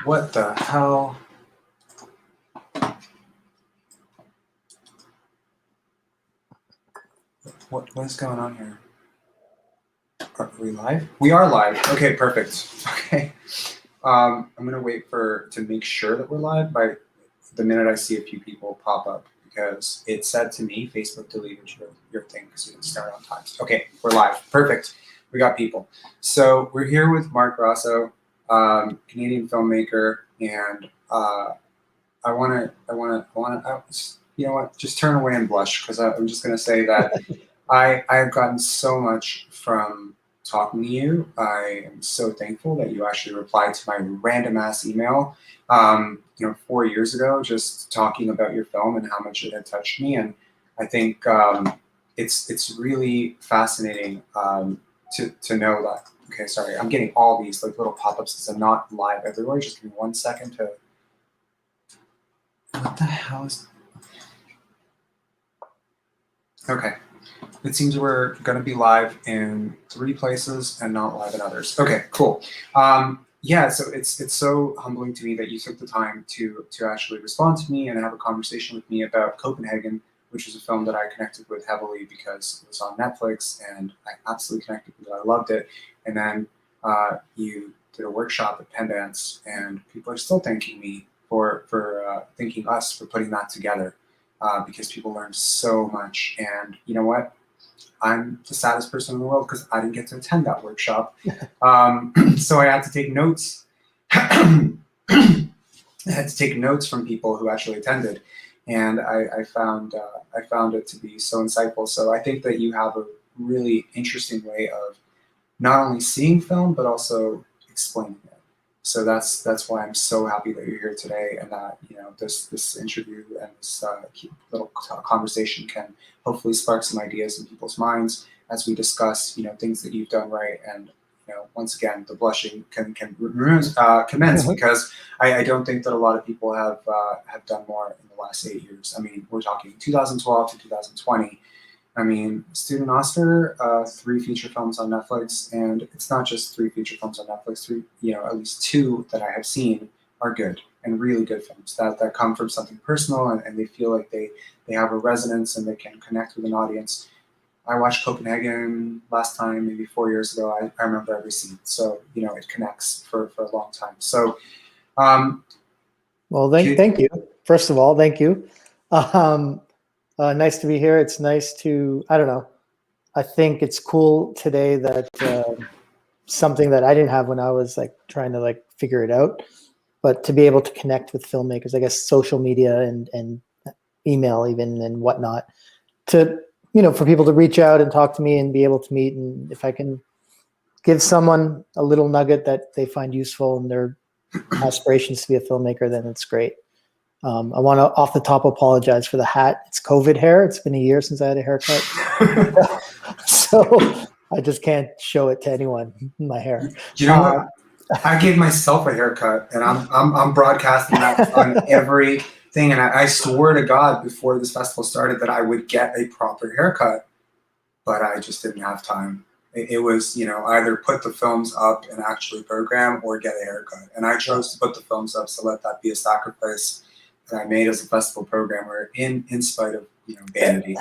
What the hell? What is going on here? Are we live? We are live. Okay, perfect. Okay. I'm gonna wait to make sure that we're live by the minute I see a few people pop up, because it said to me, Facebook deleted your thing because you didn't start on time. Okay, we're live. Perfect. We got people. So we're here with Mark Raso, Canadian filmmaker, and I wanna, you know what? Just turn away and blush, because I'm just gonna say that I have gotten so much from talking to you. I am so thankful that you actually replied to my random ass email, 4 years ago, just talking about your film and how much it had touched me. And I think it's really fascinating to know that. Okay, sorry, I'm getting all these like little pop-ups because I'm not live everywhere. Just give me 1 second to. What the hell is? Okay. It seems we're going to be live in 3 places and not live in others. Okay, cool. Yeah, so it's so humbling to me that you took the time to actually respond to me and have a conversation with me about Copenhagen, which was a film that I connected with heavily because it was on Netflix and I absolutely connected with it. I loved it. And then you did a workshop at Pendance, and people are still thanking me for thanking us for putting that together, because people learned so much. And you know what? I'm the saddest person in the world because I didn't get to attend that workshop. So I had to take notes. I had to take notes from people who actually attended, and I found it to be so insightful. So I think that you have a really interesting way of not only seeing film but also explaining it. So that's why I'm so happy that you're here today, and that this interview and this little conversation can hopefully spark some ideas in people's minds as we discuss things that you've done right. And once again, the blushing can commence, because I don't think that a lot of people have done more in the last 8 years. I mean, we're talking 2012 to 2020. I mean, Student Oscar, 3 feature films on Netflix, and it's not just 3 feature films on Netflix. 3, at least 2 that I have seen are good and really good films that come from something personal, and they feel like they have a resonance and they can connect with an audience. I watched Copenhagen last time, maybe 4 years ago. I remember every scene, so it connects for a long time. So, well, thank you. First of all, thank you. Nice to be here. It's nice to, I don't know, I think it's cool today that something that I didn't have when I was trying to figure it out, but to be able to connect with filmmakers, I guess social media and email even and whatnot, to, for people to reach out and talk to me and be able to meet. And if I can give someone a little nugget that they find useful in their aspirations to be a filmmaker, then it's great. I want to, off the top, apologize for the hat. It's COVID hair. It's been a year since I had a haircut. So I just can't show it to anyone, my hair. You know what? I gave myself a haircut, and I'm broadcasting that on everything. And I swore to God before this festival started that I would get a proper haircut, but I just didn't have time. It was, either put the films up and actually program or get a haircut. And I chose to put the films up, so let that be a sacrifice that I made as a festival programmer in spite of vanity.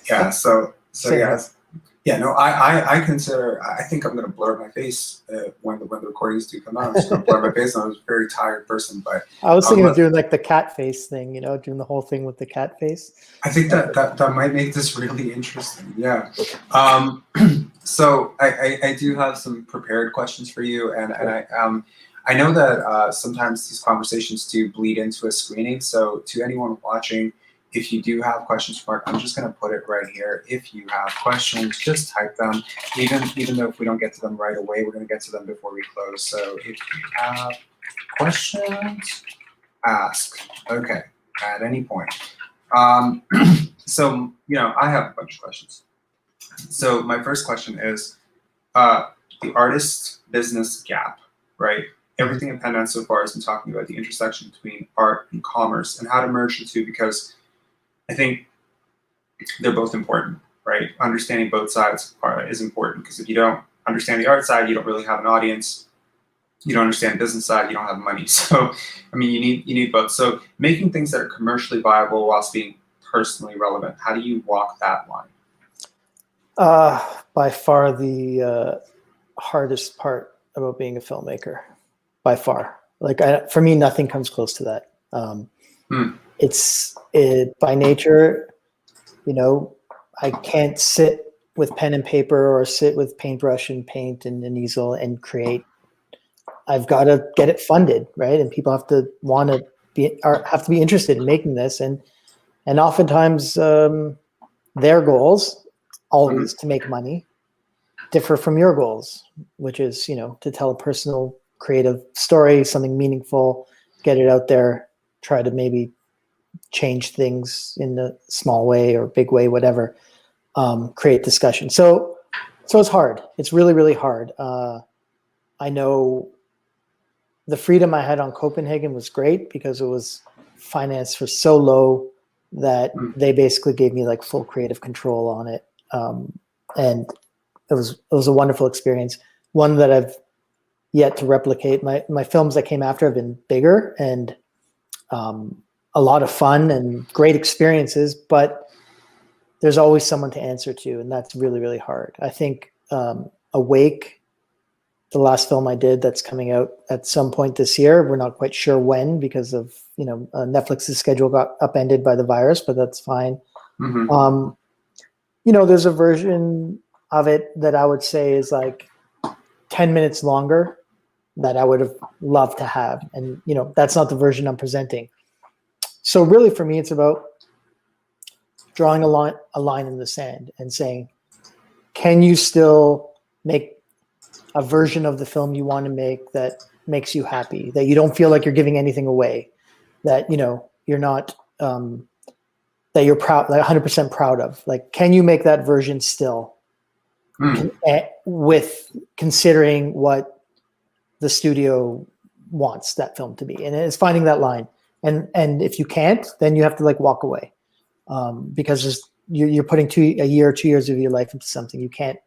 Yeah. So yeah. No, I consider. I think I'm gonna blur my face when the recordings do come out. I'm just gonna blur my face. And I was a very tired person, but I was thinking of doing the cat face thing. Doing the whole thing with the cat face. I think that might make this really interesting. Yeah. So I do have some prepared questions for you, and I know that sometimes these conversations do bleed into a screening. So to anyone watching, if you do have questions for Mark, I'm just going to put it right here. If you have questions, just type them. Even though if we don't get to them right away, we're going to get to them before we close. So if you have questions, ask. Okay, at any point. So I have a bunch of questions. So my first question is the artist business gap, right? Everything in Pendance so far has been talking about the intersection between art and commerce and how to merge the two, because I think they're both important, right? Understanding both sides is important, because if you don't understand the art side, you don't really have an audience. You don't understand the business side, you don't have money. So, I mean, you need both. So making things that are commercially viable whilst being personally relevant, how do you walk that line? By far the hardest part about being a filmmaker, by far. Like for me, nothing comes close to that. It's by nature, you know, I can't sit with pen and paper or sit with paintbrush and paint and an easel and create. I've got to get it funded, right? And people have to want to be, or have to be interested in making this. And oftentimes their goals, always to make money, differ from your goals, which is, you know, to tell a personal, creative story, something meaningful, get it out there, try to maybe change things in a small way or big way, whatever, create discussion. So it's hard. It's really, really hard. I know the freedom I had on Copenhagen was great because it was financed for so low that they basically gave me like full creative control on it. And it was a wonderful experience. One that I've yet to replicate. My films that came after have been bigger and a lot of fun and great experiences, but there's always someone to answer to, and that's really, really hard. I think Awake, the last film I did that's coming out at some point this year, we're not quite sure when because of, you know, Netflix's schedule got upended by the virus, but that's fine. You know, there's a version of it that I would say is like 10 minutes longer that I would have loved to have. And, you know, that's not the version I'm presenting. So really for me, it's about drawing a line in the sand and saying, can you still make a version of the film you want to make that makes you happy, that you don't feel like you're giving anything away, that, you know, you're not, that you're proud, like 100% proud of? Like, can you make that version still with considering what the studio wants that film to be? And it's finding that line. And if you can't, then you have to like walk away, because you're putting a year or 2 years of your life into something. You can't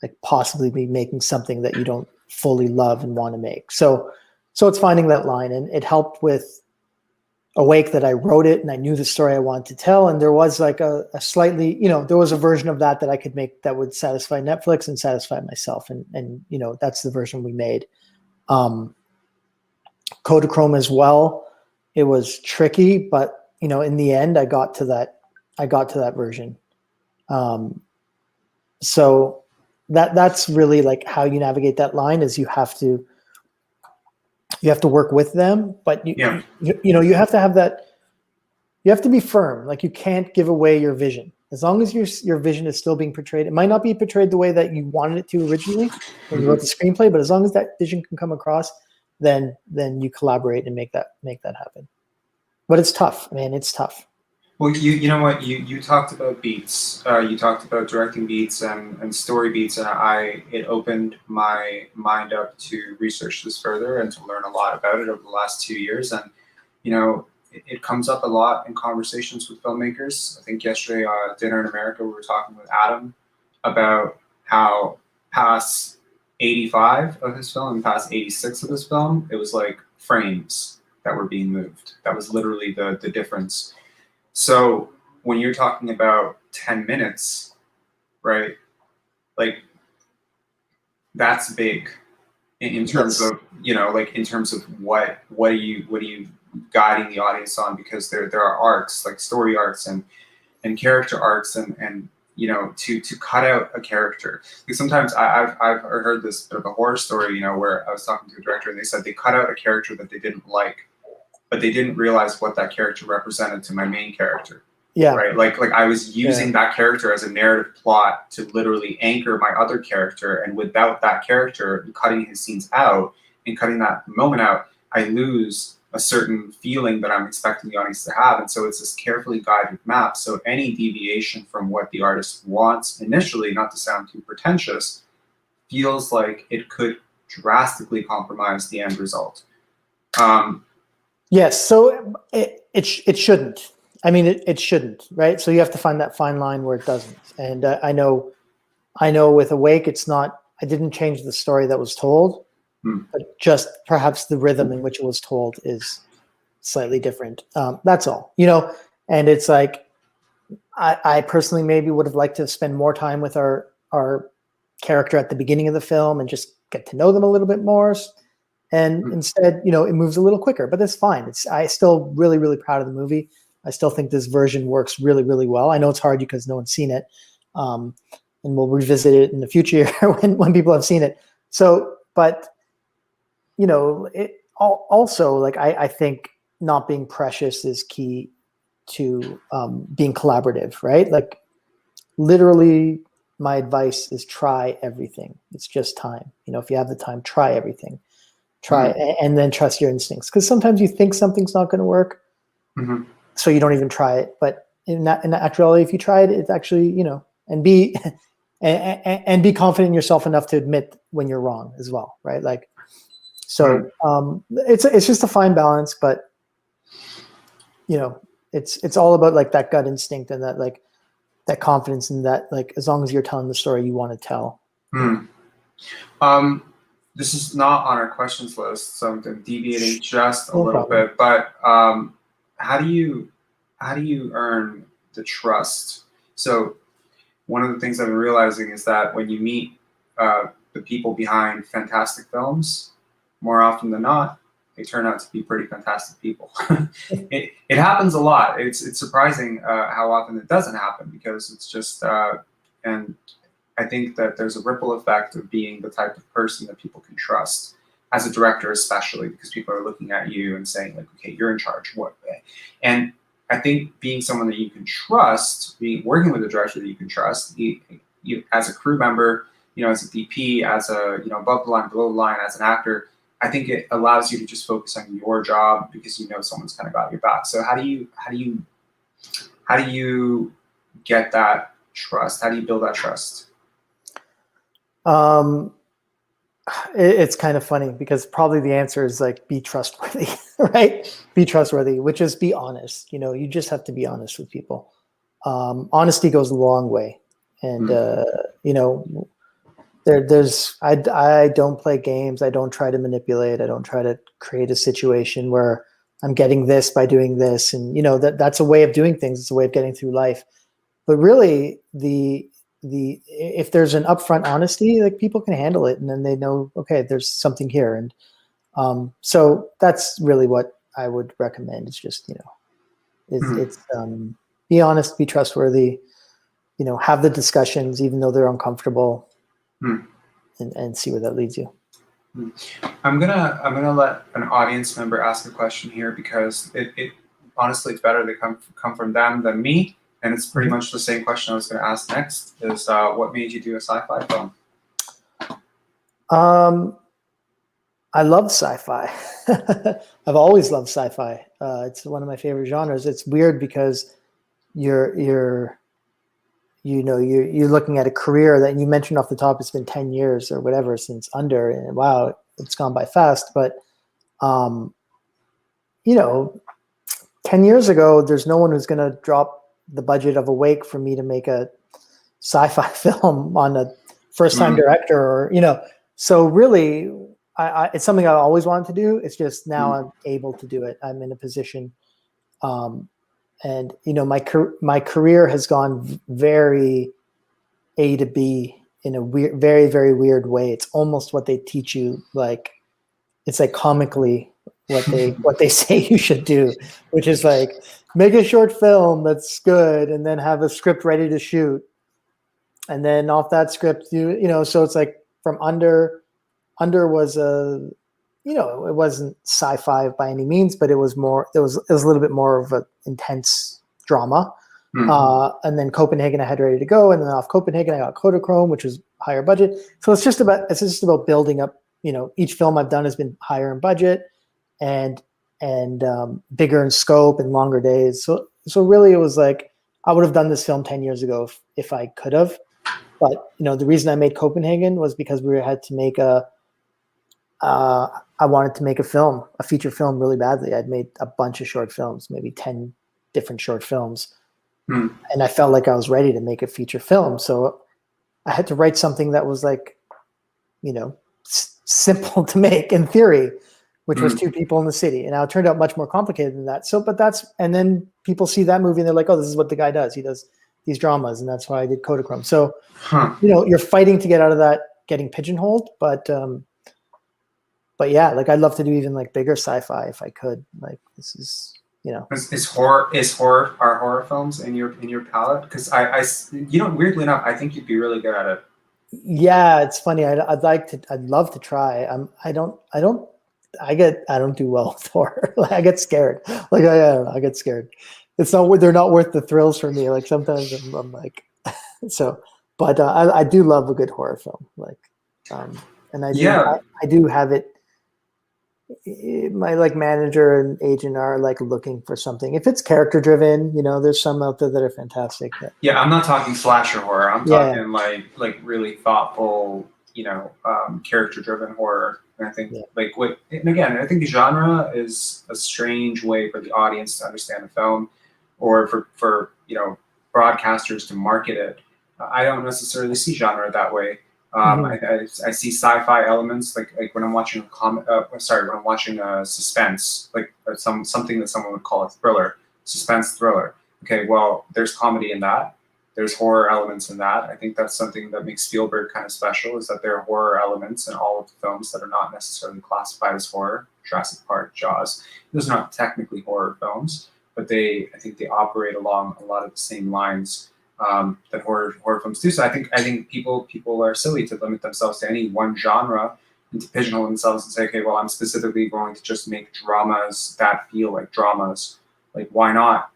like possibly be making something that you don't fully love and want to make. So it's finding that line, and it helped with Awake that I wrote it and I knew the story I wanted to tell. And there was like a slightly, you know, there was a version of that I could make that would satisfy Netflix and satisfy myself. And, you know, that's the version we made. Kodachrome as well. It was tricky, but, you know, in the end I got to that version. So that's really like how you navigate that line, is you have to work with them, but you know, you have to have that, you have to be firm. Like you can't give away your vision. As long as your vision is still being portrayed, it might not be portrayed the way that you wanted it to originally when you wrote the screenplay, but as long as that vision can come across, then you collaborate and make that happen. But it's tough, man. It's tough. Well, you know what, you talked about beats, you talked about directing beats and story beats, and it opened my mind up to research this further and to learn a lot about it over the last 2 years. And, you know, it comes up a lot in conversations with filmmakers. I think yesterday at Dinner in America, we were talking with Adam about how past 85 of his film and past 86 of his film, it was like frames that were being moved. That was literally the difference. So when you're talking about 10 minutes, right, like that's big in terms of, you know, like in terms of what are you guiding the audience on, because there are arcs, like story arcs and character arcs, and you know, to cut out a character. Like sometimes I've heard this bit of a horror story, you know, where I was talking to a director and they said they cut out a character that they didn't like, but they didn't realize what that character represented to my main character. Yeah. Right. Like I was using that character as a narrative plot to literally anchor my other character. And without that character, cutting his scenes out and cutting that moment out, I lose a certain feeling that I'm expecting the audience to have. And so it's this carefully guided map. So any deviation from what the artist wants initially, not to sound too pretentious, feels like it could drastically compromise the end result. Yes, so it shouldn't. I mean, it shouldn't, right? So you have to find that fine line where it doesn't. And I know with Awake, it's not I didn't change the story that was told, but just perhaps the rhythm in which it was told is slightly different. That's all, and it's like, I personally maybe would have liked to spend more time with our character at the beginning of the film and just get to know them a little bit more. And instead, it moves a little quicker, but that's fine. I still really, really proud of the movie. I still think this version works really, really well. I know it's hard because no one's seen it. And we'll revisit it in the future when people have seen it. So, but, it also, like, I think not being precious is key to being collaborative, right? Like, literally, my advice is try everything. It's just time. If you have the time, try everything. And then trust your instincts. Because sometimes you think something's not going to work, so you don't even try it. But in actuality, if you try it, it's actually, and be and be confident in yourself enough to admit when you're wrong as well, right? Like, so it's just a fine balance, but it's all about like that gut instinct and that like that confidence in that, like, as long as you're telling the story you want to tell. This is not on our questions list, so I'm deviating just a little problem. bit. But how do you earn the trust? So one of the things I've been realizing is that when you meet the people behind fantastic films, more often than not, they turn out to be pretty fantastic people. It happens a lot. It's surprising how often it doesn't happen, because it's just and I think that there's a ripple effect of being the type of person that people can trust, as a director especially, because people are looking at you and saying, like, okay, you're in charge. What? And I think being someone that you can trust, working with a director that you can trust, you as a crew member, as a DP, as a above the line, below the line, as an actor, I think it allows you to just focus on your job because someone's kind of got your back. So how do you get that trust? How do you build that trust? It's kind of funny because probably the answer is like, be trustworthy, right? Be trustworthy, which is be honest. You just have to be honest with people. Honesty goes a long way. And, I don't play games. I don't try to manipulate. I don't try to create a situation where I'm getting this by doing this. And, that's a way of doing things. It's a way of getting through life. But really if there's an upfront honesty, like, people can handle it, and then they know, okay, there's something here. And so that's really what I would recommend. It's just, it's be honest, be trustworthy, have the discussions, even though they're uncomfortable, and see where that leads you. I'm gonna let an audience member ask a question here, because it honestly, it's better they come from them than me. And it's pretty much the same question I was going to ask next, is what made you do a sci-fi film? I love sci-fi. I've always loved sci-fi. It's one of my favorite genres. It's weird because you're looking at a career that you mentioned off the top. It's been 10 years or whatever since Under, and wow, it's gone by fast. But 10 years ago, there's no one who's going to drop the budget of Awake for me to make a sci-fi film on a first-time director, or so really, it's something I always wanted to do. It's just now I'm able to do it. I'm in a position, and my career has gone very A to B in a weird, very, very weird way. It's almost what they teach you, like, it's like comically what they say you should do, which is like, make a short film that's good and then have a script ready to shoot. And then off that script, so it's like from Under was it wasn't sci-fi by any means, but it was a little bit more of an intense drama. And then Copenhagen I had ready to go. And then off Copenhagen, I got Kodachrome, which was higher budget. So it's just about building up, each film I've done has been higher in budget and bigger in scope and longer days. So really it was like, I would have done this film 10 years ago if I could have. But, the reason I made Copenhagen was because we had to make I wanted to make a feature film really badly. I'd made a bunch of short films, maybe 10 different short films. And I felt like I was ready to make a feature film. So I had to write something that was like simple to make in theory, which was two people in the city. And now it turned out much more complicated than that. So, and then people see that movie and they're like, oh, this is what the guy does. He does these dramas. And that's why I did Kodachrome. So, you're fighting to get out of that, getting pigeonholed. But yeah, like I'd love to do even like bigger sci-fi if I could. Like this is, are horror films in your palette? Because weirdly enough, I think you'd be really good at it. Yeah, it's funny. I'd love to try. I don't do well with horror. Like, I get scared. Like I get scared. They're not worth the thrills for me. Like sometimes I'm like, so, but I do love a good horror film. Like, and I do have it. My like manager and agent are like looking for something. If it's character driven, there's some out there that are fantastic. Yeah, I'm not talking slasher horror. I'm talking like really thoughtful, character driven horror. And I think I think genre is a strange way for the audience to understand a film, or for broadcasters to market it. I don't necessarily see genre that way. I see sci-fi elements like when I'm watching when I'm watching a suspense, like something that someone would call a thriller, suspense thriller. Okay, well, there's comedy in that. There's horror elements in that. I think that's something that makes Spielberg kind of special, is that there are horror elements in all of the films that are not necessarily classified as horror. Jurassic Park, Jaws, those are not technically horror films, but I think they operate along a lot of the same lines that horror films do. So I think people are silly to limit themselves to any one genre and to pigeonhole themselves and say, okay, well, I'm specifically going to just make dramas that feel like dramas. Like, why not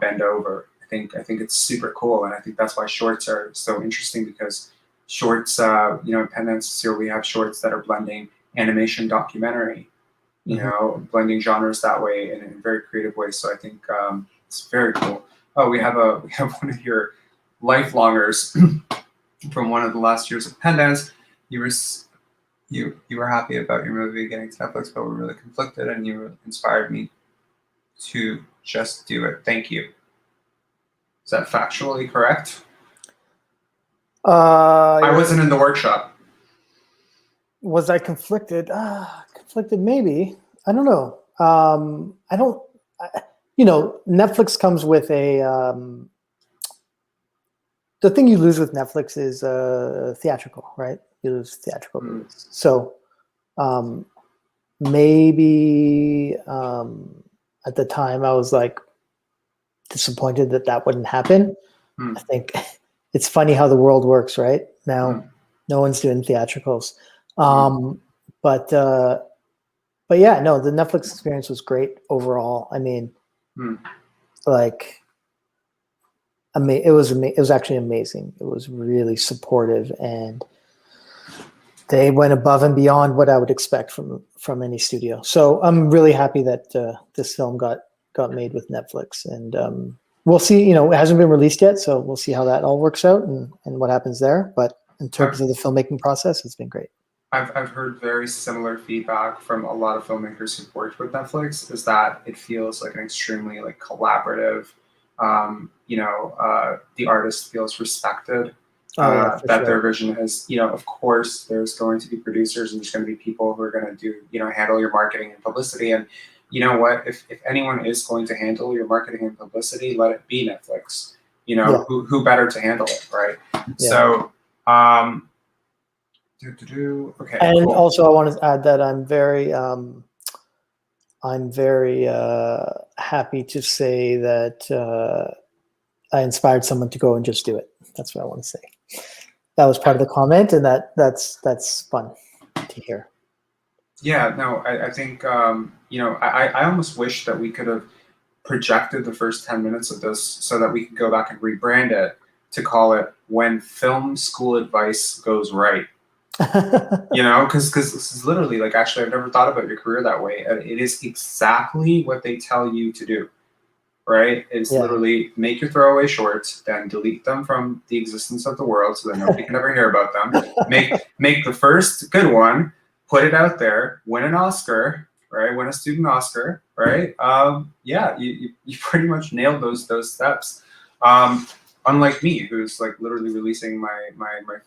bend over? I think it's super cool, and I think that's why shorts are so interesting, because shorts, in Pendants here we have shorts that are blending animation, documentary, blending genres that way in a very creative way. So I think it's very cool. Oh, we have one of your lifelongers from one of the last years of Pendants. You were happy about your movie getting to Netflix, but were really conflicted, and you inspired me to just do it. Thank you. Is that factually correct? I wasn't in the workshop. Was I conflicted? Conflicted, maybe. I don't know. Netflix comes with the thing you lose with Netflix is theatrical, right? You lose theatrical movies. So maybe at the time I was like disappointed that wouldn't happen. I think it's funny how the world works, right? Now no one's doing theatricals. But yeah, no, the Netflix experience was great overall. I mean, it was actually amazing. It was really supportive, and they went above and beyond what I would expect from any studio. So I'm really happy that this film got made with Netflix, and we'll see. It hasn't been released yet, so we'll see how that all works out and what happens there. But in terms of the filmmaking process, it's been great. I've heard very similar feedback from a lot of filmmakers who've worked with Netflix, is that it feels like an extremely collaborative. The artist feels respected. Their vision is, of course, there's going to be producers and there's going to be people who are going to do, handle your marketing and publicity. And you know what? If anyone is going to handle your marketing and publicity, let it be Netflix. Who better to handle it, right? Yeah. So. Okay. And cool. Also, I want to add that I'm very happy to say that I inspired someone to go and just do it. That's what I want to say. That was part of the comment, and that's fun to hear. Yeah, no, I think I almost wish that we could have projected the first 10 minutes of this so that we could go back and rebrand it to call it "When Film School Advice Goes Right." Because this is literally actually I've never thought about your career that way. It is exactly what they tell you to do, right? It's literally make your throwaway shorts, then delete them from the existence of the world so that nobody can ever hear about them. Make the first good one, put it out there, win an Oscar, right? Win a student Oscar, right? You pretty much nailed those steps. Unlike me, who's like literally releasing my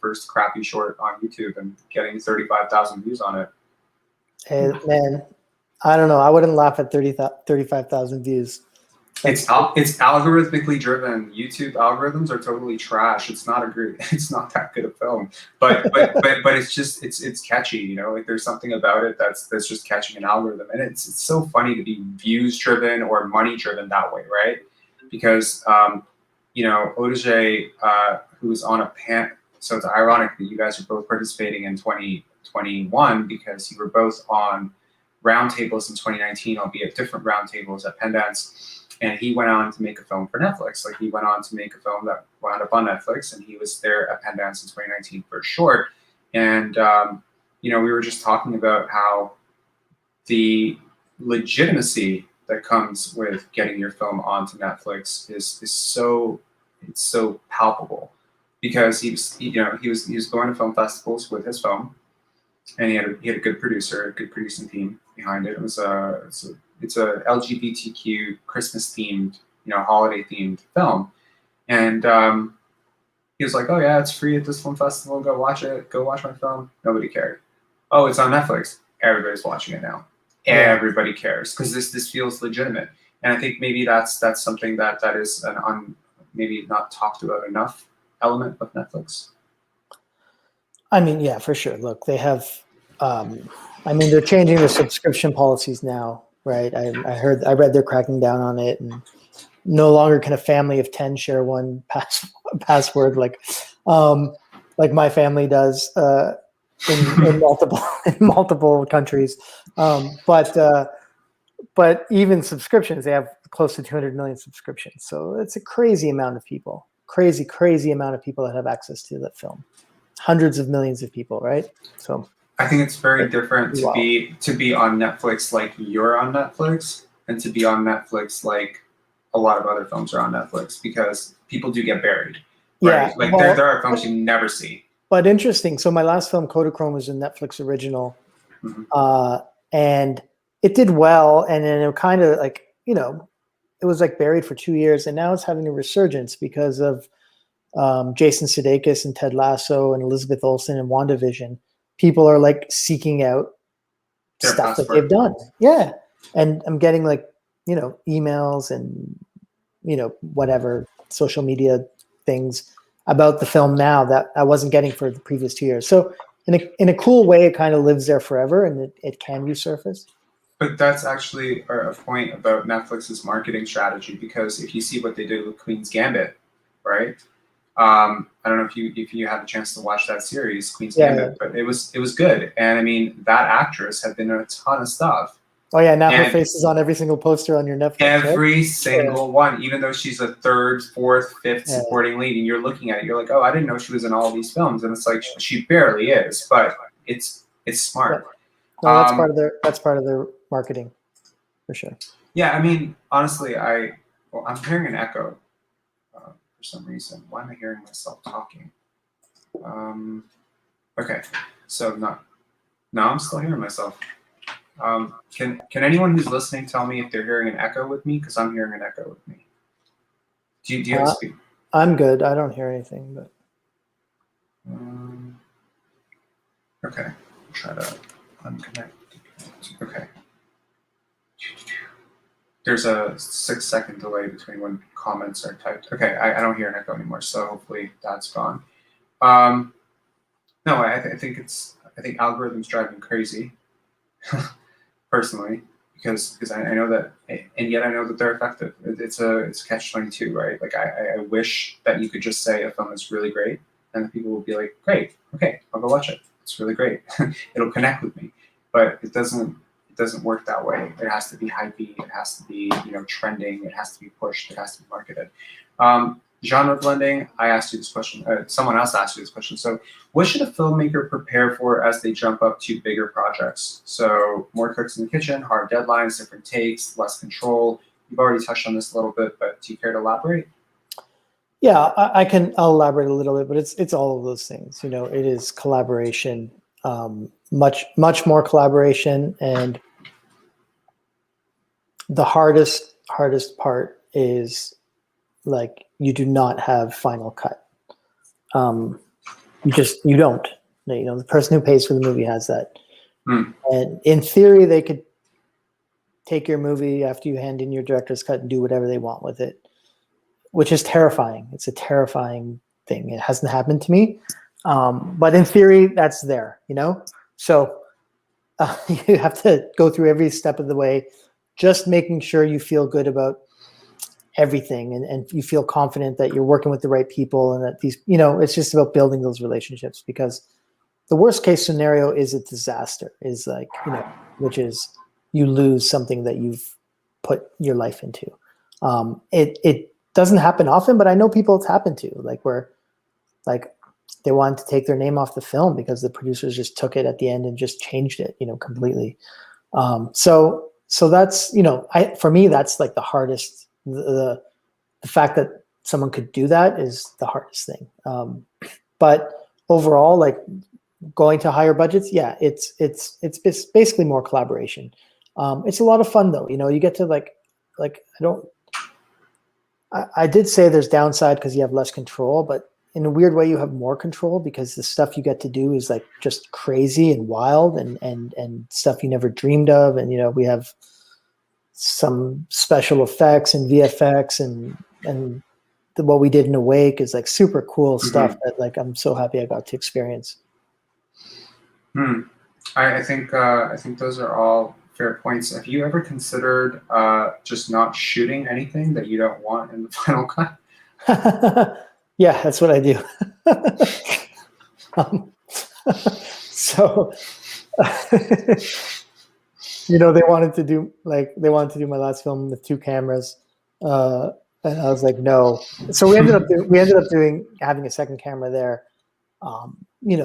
first crappy short on YouTube and getting 35,000 views on it. Hey, man, I don't know. I wouldn't laugh at 35,000 views. It's algorithmically driven. YouTube algorithms are totally trash. It's not it's not that good a film. But it's catchy, you know, like there's something about it that's just catching an algorithm. And it's so funny to be views driven or money driven that way, right? Because you know, Odaje, who was on a so it's ironic that you guys are both participating in 2021 because you were both on roundtables in 2019, albeit different roundtables at Pendance. And he went on to make a film for Netflix. Like he went on to make a film that wound up on Netflix, and he was there at Pendance in 2019 for a short. And you know, we were just talking about how the legitimacy that comes with getting your film onto Netflix is so palpable, because he was going to film festivals with his film, and he had a good producer, a good producing team behind it. It was it's a LGBTQ Christmas themed, you know, holiday themed film, and he was like, "Oh yeah, it's free at this film festival. Go watch it. Go watch my film." Nobody cared. Oh, it's on Netflix. Everybody's watching it now. Yeah. Everybody cares because this feels legitimate, and I think maybe that's something that is an maybe not talked about enough element of Netflix. I mean, yeah, for sure. Look, they have. I mean, they're changing their subscription policies now, right? I read they're cracking down on it, and no longer can a family of 10 share one password like my family does in multiple countries. But even subscriptions, they have close to 200 million subscriptions. So it's a crazy amount of people, crazy amount of people that have access to that film. Hundreds of millions of people, right? So I think it's very different to be on Netflix like you're on Netflix, and to be on Netflix like a lot of other films are on Netflix, because people do get buried. Right? Yeah, like there are films you never see. But interesting. So my last film, Kodachrome, was a Netflix original, and it did well. And then it kind of like, you know, it was like buried for 2 years, and now it's having a resurgence because of Jason Sudeikis and Ted Lasso and Elizabeth Olsen and WandaVision. People are like seeking out stuff that they've done. Yeah. And I'm getting like, you know, emails and, you know, whatever social media things about the film now that I wasn't getting for the previous 2 years. So in a cool way, it kind of lives there forever, and it can resurface. But that's actually a point about Netflix's marketing strategy, because if you see what they did with Queen's Gambit, right? I don't know if you had a chance to watch that series, Queen's Gambit, but it was good. And I mean, that actress had been in a ton of stuff. Oh yeah, now her face is on every single poster on your Netflix. Every single one, even though she's a third, fourth, fifth supporting lead, and you're looking at it, you're like, oh, I didn't know she was in all these films, and it's like she barely is, but it's smart. No, that's part of their marketing, for sure. Yeah, I mean, honestly, I'm hearing an echo. For some reason. Why am I hearing myself talking? Okay, so no, I'm still hearing myself. Can anyone who's listening tell me if they're hearing an echo with me? Because I'm hearing an echo with me. Do you have to speak? I'm good. I don't hear anything, but. Okay, I'll try to unconnect. Okay. There's a 6-second delay between when comments are typed. Okay, I don't hear an echo anymore, so hopefully that's gone. No, I think algorithms drive me crazy, personally, because I know that, and yet I know that they're effective. It's catch-22, right? Like I wish that you could just say a film is really great, and the people will be like, great, okay, I'll go watch it. It's really great. It'll connect with me, but it doesn't work that way. It has to be hypey. It has to be, you know, trending. It has to be pushed. It has to be marketed. Genre blending. I asked you this question. Someone else asked you this question. So, what should a filmmaker prepare for as they jump up to bigger projects? So, more cooks in the kitchen, hard deadlines, different takes, less control. You've already touched on this a little bit, but do you care to elaborate? Yeah, I'll elaborate a little bit, but it's all of those things. You know, it is collaboration, much more collaboration, and the hardest part is like you do not have final cut. You don't. The person who pays for the movie has that. And in theory, they could take your movie after you hand in your director's cut and do whatever they want with it, which is terrifying. It's a terrifying thing. It hasn't happened to me. But in theory, that's there, So you have to go through every step of the way, just making sure you feel good about everything and you feel confident that you're working with the right people and that these, it's just about building those relationships, because the worst case scenario is a disaster, is like, which is you lose something that you've put your life into. It doesn't happen often, but I know people it's happened to, like where like they wanted to take their name off the film because the producers just took it at the end and just changed it, completely. So that's, for me, that's like the hardest, the fact that someone could do that is the hardest thing. But overall, like going to higher budgets, yeah, it's basically more collaboration. It's a lot of fun though. You get to I did say there's downside because you have less control, but in a weird way, you have more control because the stuff you get to do is like just crazy and wild and stuff you never dreamed of. And, we have some special effects and VFX and what we did in Awake is like super cool stuff that like, I'm so happy I got to experience. I think those are all fair points. Have you ever considered just not shooting anything that you don't want in the final cut? Yeah, that's what I do. So, they wanted to do my last film with 2 cameras, and I was like, no. So we ended up having a second camera there,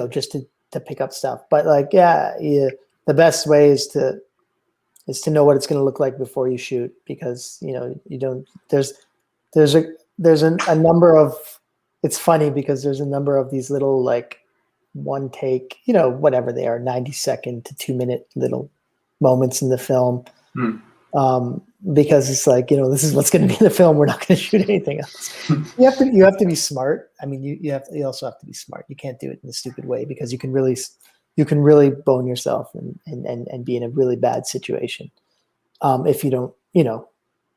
just to pick up stuff. But like, the best way is to know what it's going to look like before you shoot, because you don't. There's a number of. It's funny because there's a number of these little like one take, whatever they are, 90-second to 2-minute little moments in the film. Because it's like, this is what's going to be in the film. We're not going to shoot anything else. You have to be smart. I mean, you also have to be smart. You can't do it in a stupid way because you can really bone yourself and be in a really bad situation. If you don't,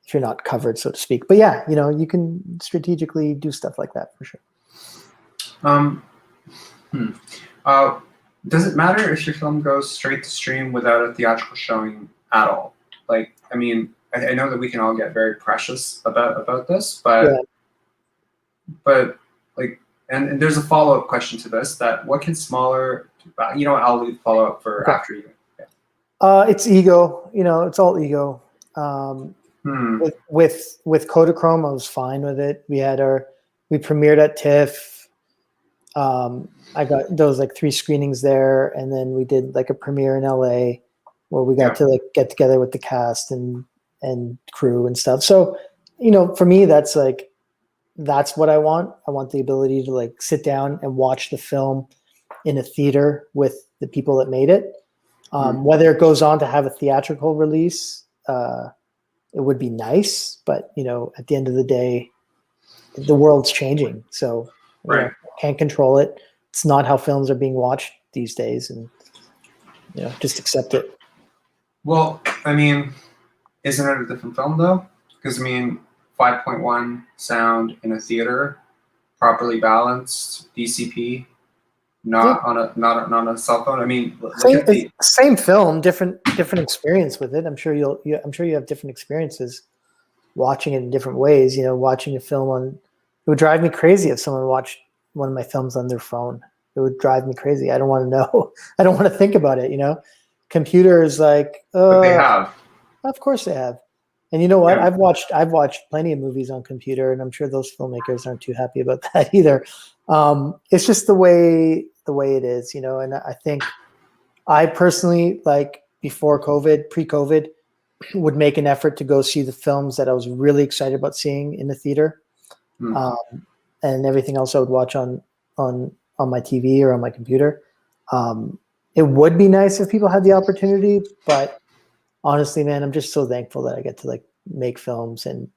if you're not covered, so to speak. But yeah, you can strategically do stuff like that for sure. Does it matter if your film goes straight to stream without a theatrical showing at all? Like, I mean, I know that we can all get very precious about this, but like, and there's a follow-up question to this, that what can smaller, I'll leave follow-up for after you. Yeah. It's ego, it's all ego. With Kodachrome, I was fine with it. We premiered at TIFF. I got those like 3 screenings there, and then we did like a premiere in LA where we got to like get together with the cast and crew and stuff. So, for me, that's what I want. I want the ability to like sit down and watch the film in a theater with the people that made it. Whether it goes on to have a theatrical release, it would be nice, but at the end of the day, the world's changing, so can't control it. It's not how films are being watched these days, and just accept it. Well, I mean, isn't it a different film though? Because I mean, 5.1 sound in a theater, properly balanced, DCP, not on a cell phone. I mean, same film, different experience with it. I'm sure you have different experiences watching it in different ways. Watching a film it would drive me crazy if someone watched one of my films on their phone. It would drive me crazy. I don't want to know. I don't want to think about it. Computer is like, but they have. Of course they have. And you know what? Yeah. I've watched plenty of movies on computer, and I'm sure those filmmakers aren't too happy about that either. It's just the way it is, and I think I personally, like before COVID, pre-COVID, would make an effort to go see the films that I was really excited about seeing in the theater. And everything else I would watch on my TV or on my computer. It would be nice if people had the opportunity, but honestly, man, I'm just so thankful that I get to like make films and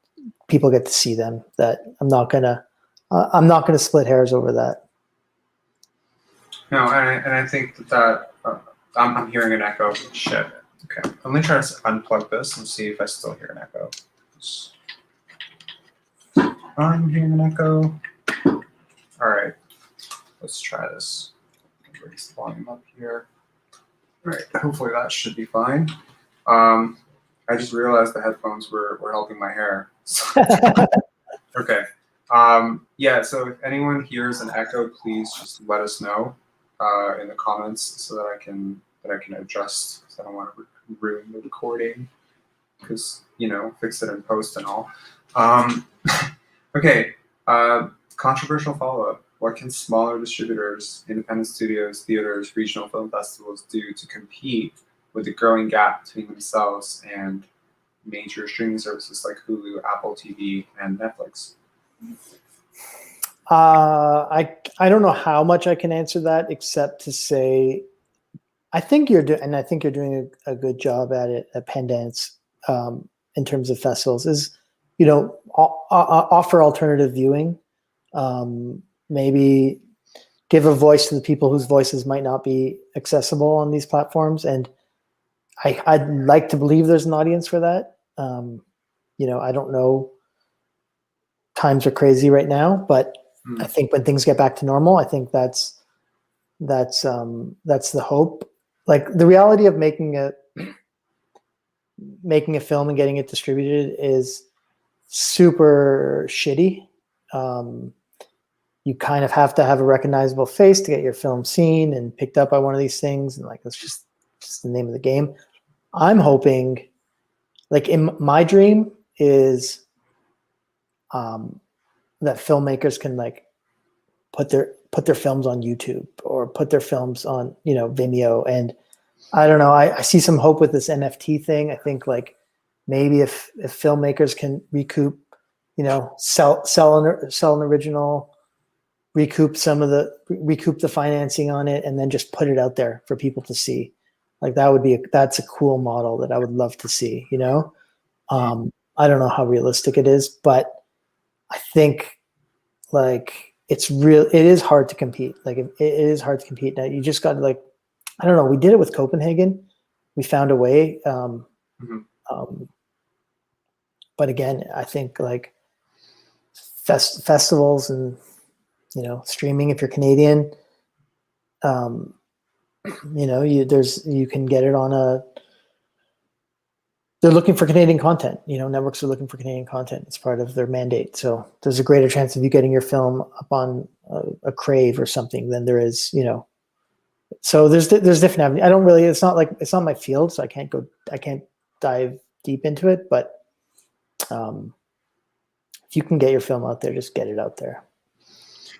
people get to see them. That I'm not gonna split hairs over that. No, and I think that I'm hearing an echo. Shit. Okay, let me try to unplug this and see if I still hear an echo. I'm hearing an echo. All right, let's try this. Raise the volume up here. All right, hopefully that should be fine. I just realized the headphones were helping my hair. Okay. Yeah, so if anyone hears an echo, please just let us know in the comments so that I can adjust, because I don't want to ruin the recording, because, you know, fix it in post and all. Okay, controversial follow-up. What can smaller distributors, independent studios, theaters, regional film festivals do to compete with the growing gap between themselves and major streaming services like Hulu, Apple TV, and Netflix? I don't know how much I can answer that, except to say I think you're doing a good job at it at Pendance in terms of festivals. Is, you know, offer alternative viewing, maybe give a voice to the people whose voices might not be accessible on these platforms. And I'd like to believe there's an audience for that. You know, I don't know. Times are crazy right now, but I think when things get back to normal, I think that's the hope. Like, the reality of making a film and getting it distributed is super shitty. You kind of have to have a recognizable face to get your film seen and picked up by one of these things, and like, that's just the name of the game. I'm hoping, like, in my dream is that filmmakers can, like, put their films on YouTube or put their films on, you know, Vimeo. And I don't know, I see some hope with this NFT thing. I think, like, maybe if filmmakers can recoup, you know, sell an original, recoup the financing on it, and then just put it out there for people to see. Like, that's a cool model that I would love to see, you know? I don't know how realistic it is, but I think, like, it is hard to compete. Like, it is hard to compete. Now, you just got to, like, I don't know, we did it with Copenhagen. We found a way. But again, I think, like, festivals and, you know, streaming, if you're Canadian, you know, you can get it on they're looking for Canadian content. You know, networks are looking for Canadian content. It's part of their mandate. So there's a greater chance of you getting your film up on a Crave or something than there is, you know. So there's different avenues. I don't really, it's not my field, so I can't dive deep into it. But if you can get your film out there, just get it out there.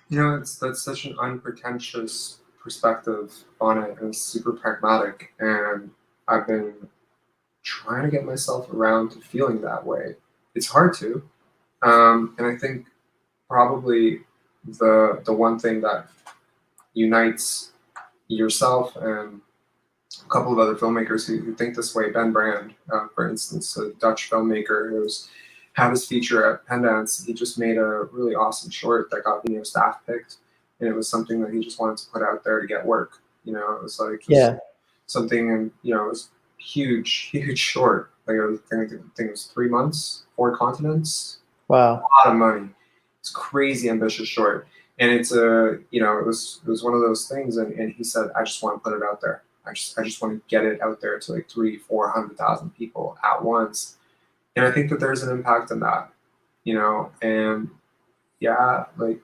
You know, that's such an unpretentious perspective on it, and super pragmatic. And I've been trying to get myself around to feeling that way. It's hard to, and I think probably the one thing that unites yourself and a couple of other filmmakers who think this way, Ben Brand, for instance, a Dutch filmmaker who's had his feature at Pendance. He just made a really awesome short that got Vimeo staff picked, and it was something that he just wanted to put out there to get work. You know, it was like something, and, you know, it was huge short. Like, I think it was 3 months, 4 continents. Wow, a lot of money. It's crazy ambitious short, and it's you know, it was one of those things. And he said, I just want to put it out there. I just want to get it out there to, like, 300,000-400,000 people at once. And I think that there's an impact on that, you know. And yeah, like,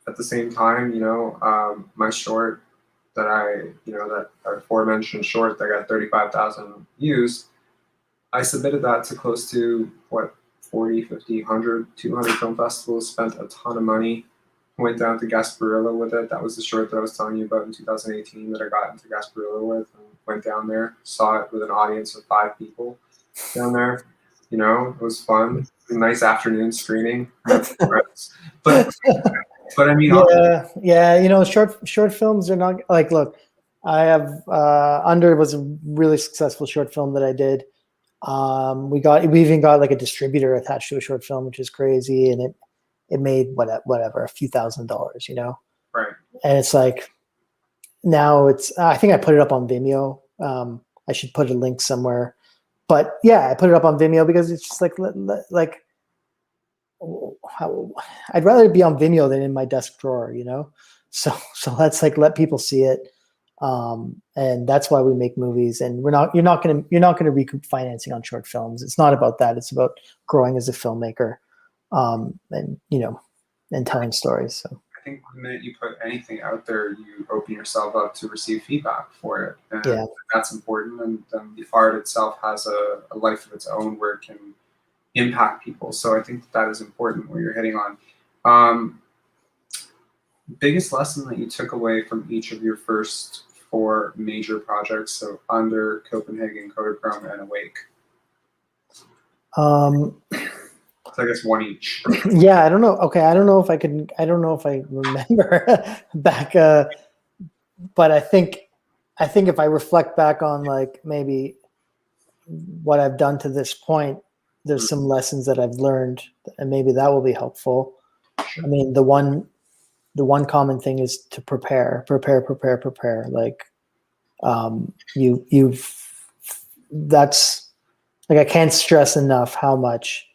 at the same time, you know, my short that that aforementioned short that got 35,000 views, I submitted that to close to, what, 40, 50, 100, 200 film festivals, spent a ton of money, went down to Gasparilla with it. That was the short that I was telling you about in 2018 that I got into Gasparilla with, and went down there, saw it with an audience of 5 people down there. You know, it was fun. A nice afternoon screening. But I mean, yeah, you know, short films are not, like, look, I have Under was a really successful short film that I did. We even got like a distributor attached to a short film, which is crazy, and it made whatever, a few $1,000s, you know. Right. And it's like now I think I put it up on Vimeo. I should put a link somewhere, but yeah, I put it up on Vimeo because it's just like I'd rather be on Vimeo than in my desk drawer, you know. So let's like let people see it. And that's why we make movies, and you're not going to recoup financing on short films. It's not about that. It's about growing as a filmmaker, and telling stories. So I think the minute you put anything out there, you open yourself up to receive feedback for it, and yeah, that's important. And the art itself has a life of its own where it can impact people. So I think that is important where you're hitting on. Biggest lesson that you took away from each of your first 4 major projects, so Under, Copenhagen, Kodachrome, and Awake. So I guess one each. Yeah, I don't know. Okay, I don't know if I remember back, but I think if I reflect back on like maybe what I've done to this point, there's some lessons that I've learned, and maybe that will be helpful. I mean, the one common thing is to prepare. Like, that's like, I can't stress enough how much,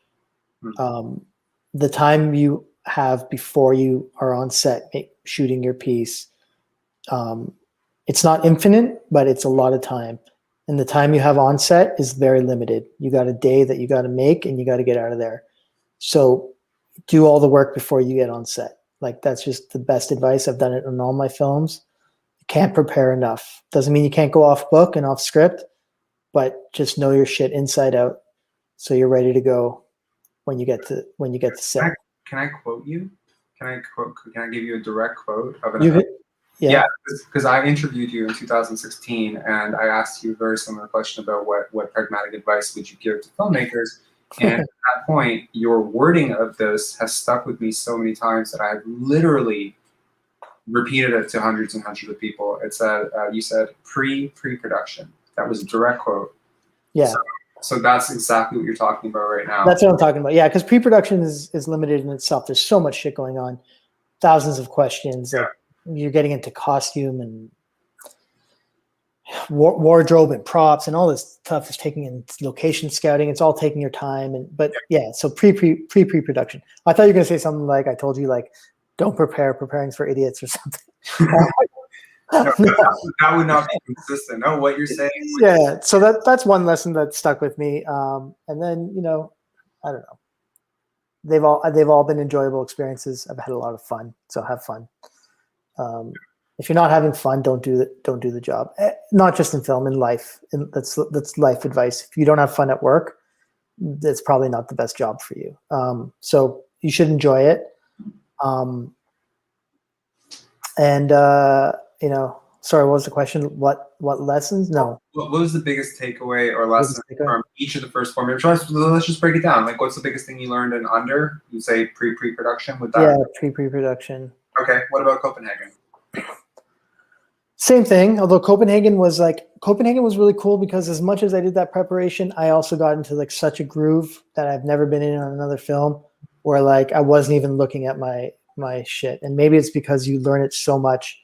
the time you have before you are on set shooting your piece, it's not infinite, but it's a lot of time. And the time you have on set is very limited. You got a day that you got to make, and you got to get out of there. So do all the work before you get on set. Like, that's just the best advice. I've done it on all my films. You can't prepare enough. Doesn't mean you can't go off book and off script, but just know your shit inside out, so you're ready to go when you get to set. Can I quote you? Can I give you a direct quote of an? Yeah, because I interviewed you in 2016, and I asked you a very similar question about what pragmatic advice would you give to filmmakers. And at that point, your wording of this has stuck with me so many times that I've literally repeated it to hundreds and hundreds of people. It said, you said pre-production. That was a direct quote. Yeah. So that's exactly what you're talking about right now. That's what I'm talking about. Yeah, because pre-production is limited in itself. There's so much shit going on, thousands of questions. Like, you're getting into costume and wardrobe and props, and all this stuff is taking in location scouting. It's all taking your time. But so pre-production. I thought you were gonna say something like, I told you, like, don't prepare, preparing's for idiots or something. No, that would not be consistent. No, what you're saying. Yeah, so that's one lesson that stuck with me. And then, I don't know. They've all been enjoyable experiences. I've had a lot of fun, so have fun. If you're not having fun, don't do the job. Not just in film, in life. And that's life advice. If you don't have fun at work, that's probably not the best job for you. So you should enjoy it. Sorry, what was the question? What lessons? No. What was the biggest takeaway or lesson from each of the first 4 minutes? Let's just break it down. Like, what's the biggest thing you learned in Under? You say pre-production with that? Yeah, pre-production. Okay. What about Copenhagen? Same thing. Although Copenhagen was really cool, because as much as I did that preparation, I also got into like such a groove that I've never been in on another film, where like I wasn't even looking at my shit. And maybe it's because you learn it so much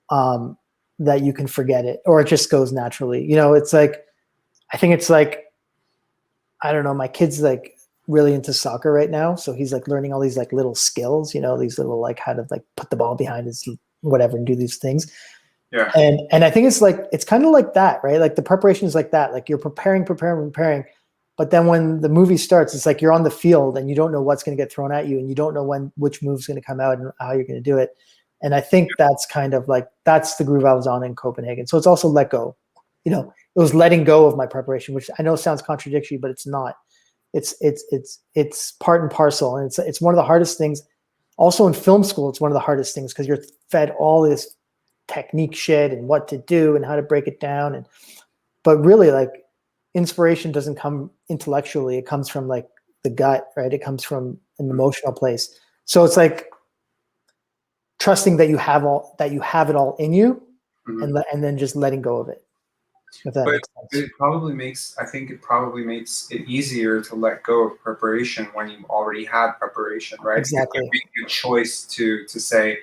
that you can forget it, or it just goes naturally. It's like, I think it's like, I don't know, my kid's like really into soccer right now, so he's like learning all these like little skills, these little, like, how to like put the ball behind his whatever and do these things. Yeah. And I think it's kind of like that, right? Like, the preparation is like that. Like, you're preparing, but then when the movie starts, it's like you're on the field and you don't know what's going to get thrown at you, and you don't know which move's going to come out and how you're going to do it. And I think that's kind of like, that's the groove I was on in Copenhagen. So it's also let go. It was letting go of my preparation, which I know sounds contradictory, but it's not. It's part and parcel, and it's one of the hardest things. Also in film school, it's one of the hardest things, because you're fed all this technique shit and what to do and how to break it down. But really, like, inspiration doesn't come intellectually. It comes from like the gut, right? It comes from an emotional place. So it's like trusting that you have it all in you, and then just letting go of it. if that But makes sense. I think it probably makes it easier to let go of preparation when you've already had preparation, right? Because you Exactly. make a choice to say,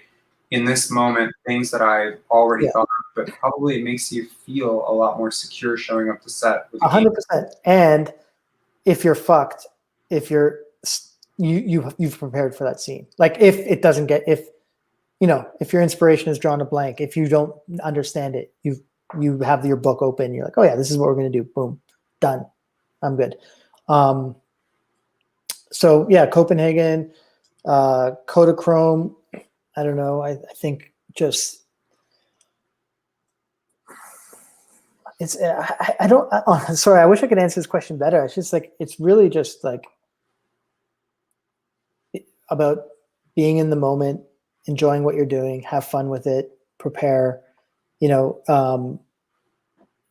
in this moment, things that I've already Yeah. thought of, but probably it makes you feel a lot more secure showing up to set with the game. 100%. And if you're fucked, if you're you've prepared for that scene. Like if it doesn't get, if if your inspiration is drawn a blank, if you don't understand it, you have your book open, you're like, oh yeah, this is what we're going to do. Boom, done. I'm good. So yeah, Copenhagen, Kodachrome. I don't know. I think just it's. I don't. Sorry, I wish I could answer this question better. It's just like it's really just like about being in the moment, enjoying what you're doing, have fun with it, prepare.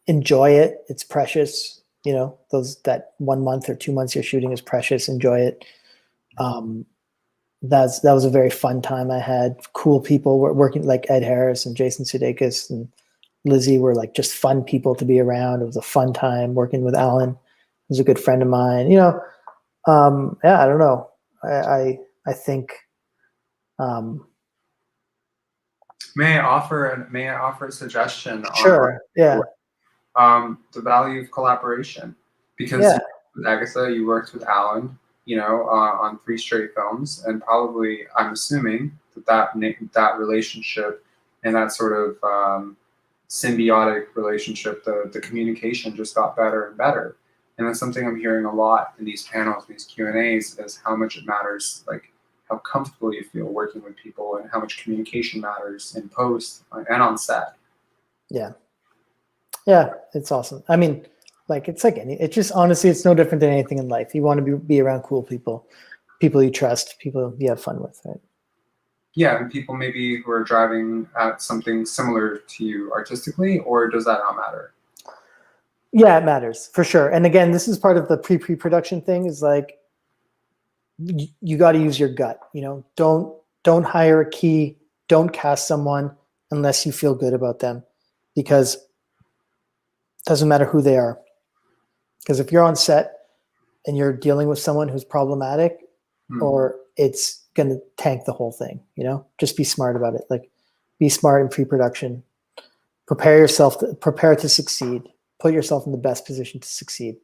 Enjoy it. It's precious. That 1 month or 2 months you're shooting is precious. Enjoy it. That was a very fun time I had. Cool people were working, like Ed Harris and Jason Sudeikis and Lizzie were like just fun people to be around. It was a fun time working with Alan. He was a good friend of mine. Yeah, I don't know. I think. May I offer a suggestion Sure. Yeah. the value of collaboration? Because Yeah. with Agatha, you worked with Alan, on 3 straight films, and probably I'm assuming that relationship and that sort of symbiotic relationship, the communication just got better and better. And that's something I'm hearing a lot in these panels, these Q&As, is how much it matters, like how comfortable you feel working with people and how much communication matters in post and on set. Yeah. Yeah. It's awesome. I mean, like, it's like it's just, honestly, it's no different than anything in life. You want to be around cool people you trust, people you have fun with, right? Yeah, and people maybe who are driving at something similar to you artistically, or does that not matter? Yeah, it matters for sure. And again, this is part of the pre-production thing, is like, you got to use your gut. Don't hire a key, don't cast someone unless you feel good about them, because it doesn't matter who they are. Because if you're on set and you're dealing with someone who's problematic, or it's going to tank the whole thing, just be smart about it. Like, be smart in pre-production, prepare to succeed, put yourself in the best position to succeed.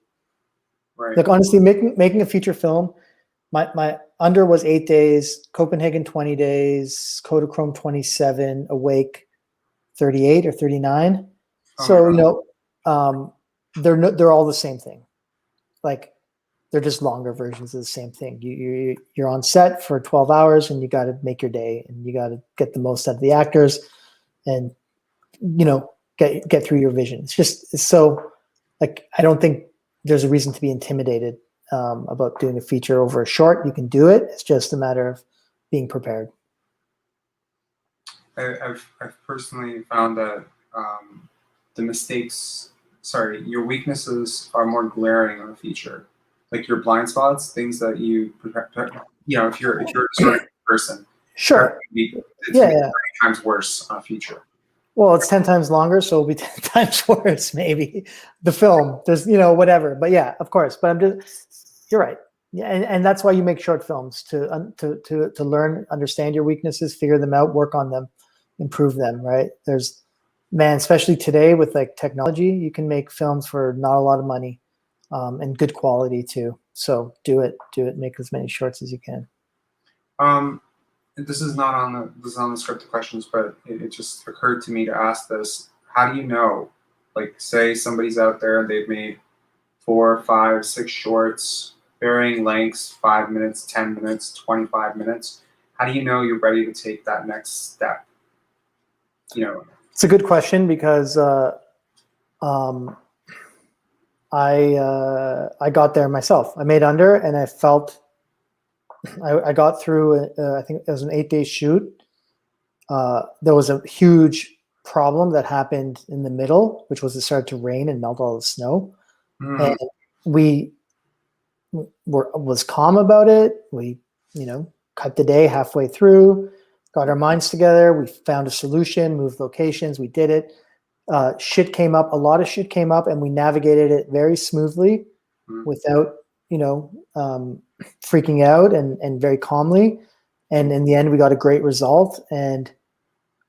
Right. Like, honestly, making a feature film, my under was 8 days, Copenhagen 20 days, Kodachrome 27, Awake 38 or 39. So they're all the same thing. Like, they're just longer versions of the same thing. You're on set for 12 hours and you got to make your day, and you got to get the most out of the actors, and get through your vision. It's so, like, I don't think there's a reason to be intimidated about doing a feature over a short. You can do it. It's just a matter of being prepared. I've personally found that your weaknesses are more glaring on a feature, like your blind spots, things that you if you're a disorganized person, Sure. it's 30 times worse on a feature. Well, it's 10 times longer, so it'll be 10 times worse, maybe. The film, there's, whatever. But yeah, of course. But you're right. Yeah, and that's why you make short films, to learn, understand your weaknesses, figure them out, work on them, improve them, right? Especially today with like technology, you can make films for not a lot of money, and good quality too. So do it, make as many shorts as you can. This is not on the script of questions, but it just occurred to me to ask this. How do you know, like, say somebody's out there and they've made 4, 5, 6 shorts, varying lengths, 5 minutes, 10 minutes, 25 minutes. How do you know you're ready to take that next step? It's a good question, because I got there myself. I made Under, and I felt I got through. I think it was an 8-day shoot. There was a huge problem that happened in the middle, which was it started to rain and melt all the snow, and we was calm about it. We cut the day halfway through, got our minds together. We found a solution, moved locations. We did it. shit came up, a lot of shit came up, and we navigated it very smoothly without, freaking out, and very calmly. And in the end, we got a great result. And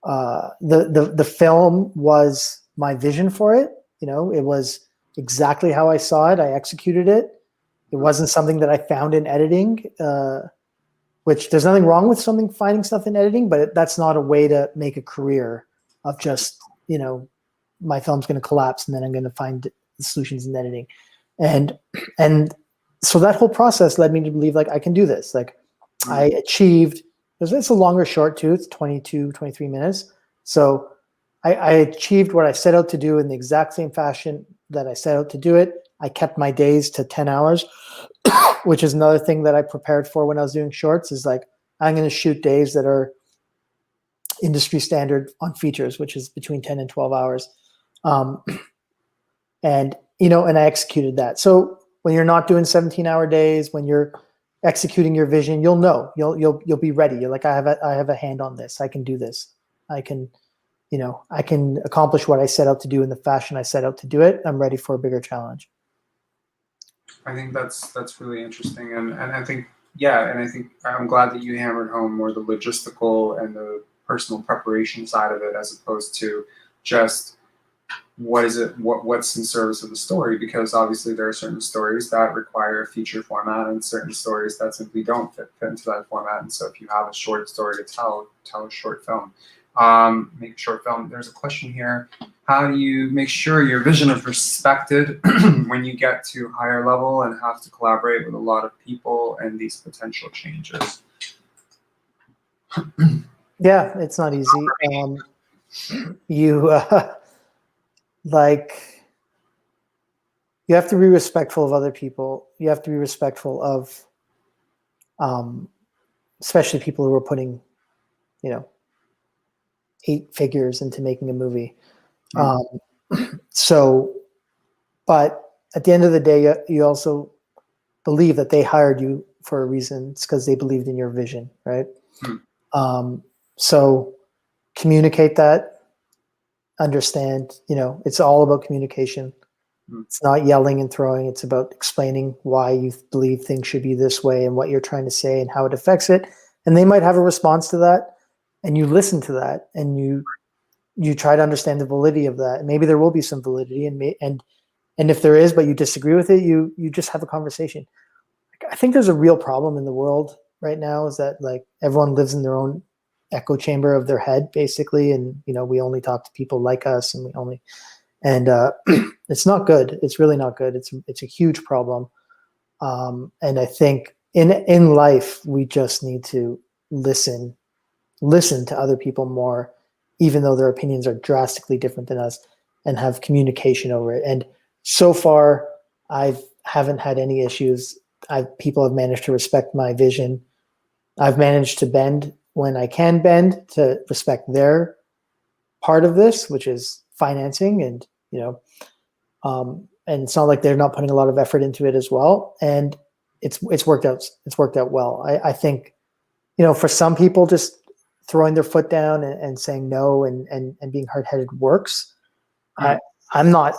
the film was my vision for it. It was exactly how I saw it. I executed it. It wasn't something that I found in editing, which there's nothing wrong with finding stuff in editing, but that's not a way to make a career of just, my film's going to collapse and then I'm going to find the solutions in editing. And so that whole process led me to believe like I can do this. Like I achieved, it's a longer short too, it's 22, 23 minutes. So I achieved what I set out to do in the exact same fashion that I set out to do it. I kept my days to 10 hours, which is another thing that I prepared for when I was doing shorts, is like, I'm going to shoot days that are industry standard on features, which is between 10 and 12 hours. And I executed that. So when you're not doing 17-hour days, when you're executing your vision, you'll be ready. You're like, I have a hand on this. I can do this. I can accomplish what I set out to do in the fashion I set out to do it. I'm ready for a bigger challenge. I think that's really interesting, and I think and I think I'm glad that you hammered home more the logistical and the personal preparation side of it, as opposed to just what's in service of the story, because obviously there are certain stories that require a feature format and certain stories that simply don't fit into that format. And so if you have a short story to tell a short film. Make a short film. There's a question here. How do you make sure your vision is respected when you get to higher level and have to collaborate with a lot of people and these potential changes? Yeah, it's not easy. You have to be respectful of other people. You have to be respectful of, especially people who are putting, 8 figures into making a movie. But at the end of the day, you also believe that they hired you for a reason. It's because they believed in your vision, right? So communicate that, understand, it's all about communication. It's not yelling and throwing. It's about explaining why you believe things should be this way and what you're trying to say and how it affects it. And they might have a response to that, and you listen to that, and you try to understand the validity of that. And maybe there will be some validity, and if there is, but you disagree with it, you just have a conversation. I think there's a real problem in the world right now, is that like everyone lives in their own echo chamber of their head, basically, and we only talk to people like us, and it's not good. It's really not good. It's a huge problem. And I think in life, we just need to listen to other people more, even though their opinions are drastically different than us, and have communication over it. And so far, I haven't had any issues. People have managed to respect my vision. I've managed to bend when I can bend to respect their part of this, which is financing, and and it's not like they're not putting a lot of effort into it as well. And it's worked out. It's worked out well. I think, for some people, just throwing their foot down and saying no and being hard-headed works. I'm not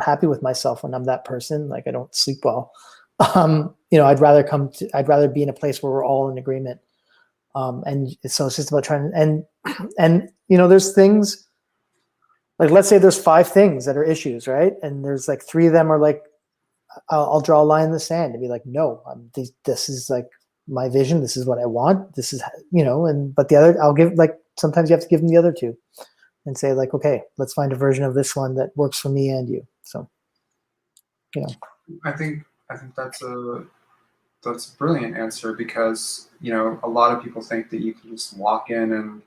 happy with myself when I'm that person. Like, I don't sleep well. I'd rather be in a place where we're all in agreement. And so it's just about trying, and there's things, like, let's say there's 5 things that are issues, right? And there's like 3 of them are like, I'll draw a line in the sand and be like, no, this is like my vision. This is what I want. This is, but the other, I'll give, like, sometimes you have to give them the other 2 and say like, okay, let's find a version of this one that works for me and you. So, I think that's a brilliant answer, because, a lot of people think that you can just walk in and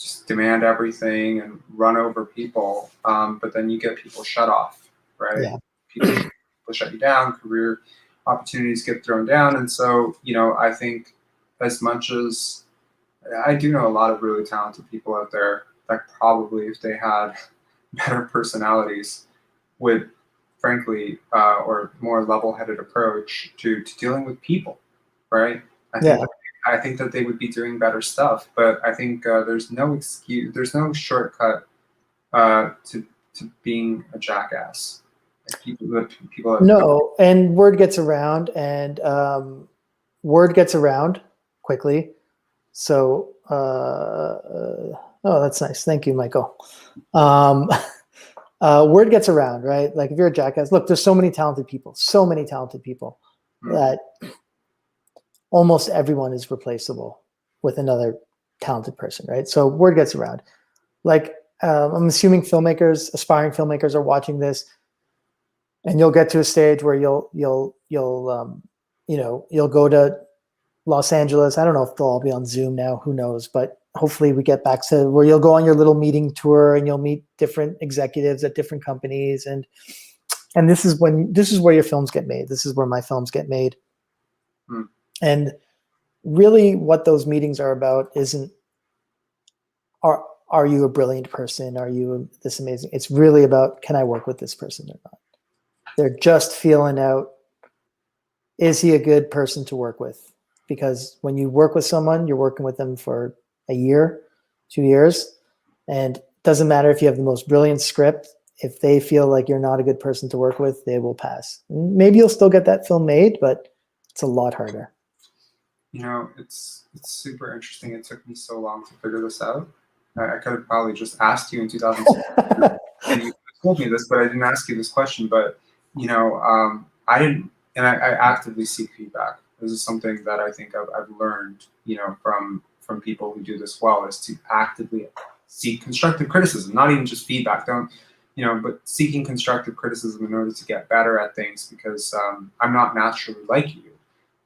just demand everything and run over people. But then you get people shut off, right? Yeah. People shut you down, career opportunities get thrown down. And so, I think, as much as I do know a lot of really talented people out there that probably, if they had better personalities, would, frankly, or more level-headed approach to dealing with people, right? I think that they would be doing better stuff. But I think there's no excuse, there's no shortcut to being a jackass. Like people No, and word gets around, and word gets around quickly. So, oh, that's nice. Thank you, Michael. Word gets around, right? Like if you're a jackass, look, there's so many talented people that almost everyone is replaceable with another talented person, right? So word gets around. Like I'm assuming aspiring filmmakers are watching this, and you'll get to a stage where you'll go to Los Angeles. I don't know if they'll all be on Zoom now, who knows, but hopefully we get back to where you'll go on your little meeting tour and you'll meet different executives at different companies. And this is where your films get made. This is where my films get made. And really what those meetings are about isn't, are you a brilliant person? Are you this amazing? It's really about, can I work with this person or not? They're just feeling out, is he a good person to work with? Because when you work with someone, you're working with them for a year, 2 years, and it doesn't matter if you have the most brilliant script. If they feel like you're not a good person to work with, they will pass. Maybe you'll still get that film made, but it's a lot harder. You know, it's super interesting. It took me so long to figure this out. I could have probably just asked you in 2006, and you told me this, but I didn't ask you this question. But you know, I didn't, and I actively seek feedback. This is something that I think I've learned, you know, from people who do this well, is to actively seek constructive criticism, not even just feedback. Don't, you know, but seeking constructive criticism in order to get better at things, because I'm not naturally like you.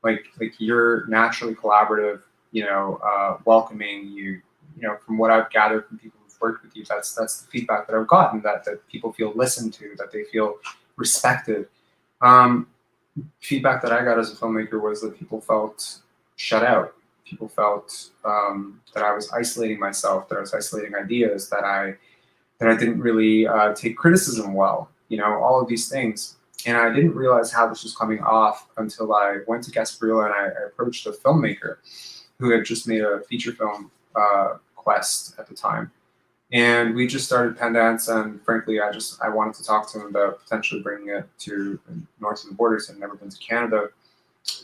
Like you're naturally collaborative, you know, welcoming. You know, from what I've gathered from people who've worked with you, that's the feedback that I've gotten, that people feel listened to, that they feel respected. Feedback that I got as a filmmaker was that people felt shut out. People felt that I was isolating myself, that I was isolating ideas, that I didn't really take criticism well. You know, all of these things. And I didn't realize how this was coming off until I went to Gasparilla and I approached a filmmaker who had just made a feature film, Quest, at the time. And we just started Pendants, and frankly, I wanted to talk to him about potentially bringing it to north of the borders. I'd never been to Canada.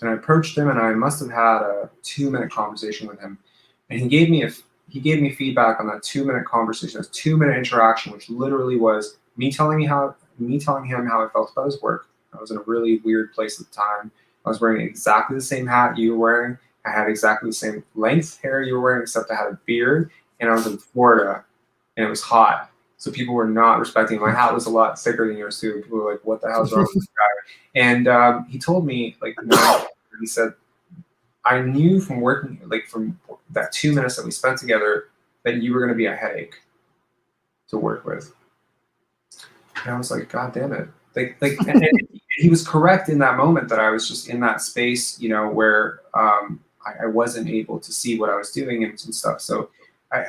And I approached him, and I must have had a 2-minute conversation with him. And he gave me feedback on that 2-minute conversation, this 2-minute interaction, which literally was me telling him how I felt about his work. I was in a really weird place at the time. I was wearing exactly the same hat you were wearing. I had exactly the same length hair you were wearing, except I had a beard, and I was in Florida, and it was hot. So people were not respecting. My hat was a lot thicker than yours too. People were like, "What the hell's wrong with this guy?" And he told me, like, no, he said, I knew from working, like from that 2 minutes that we spent together, that you were going to be a headache to work with. And I was like, God damn it. And he was correct in that moment, that I was just in that space, you know, where I wasn't able to see what I was doing and stuff. So I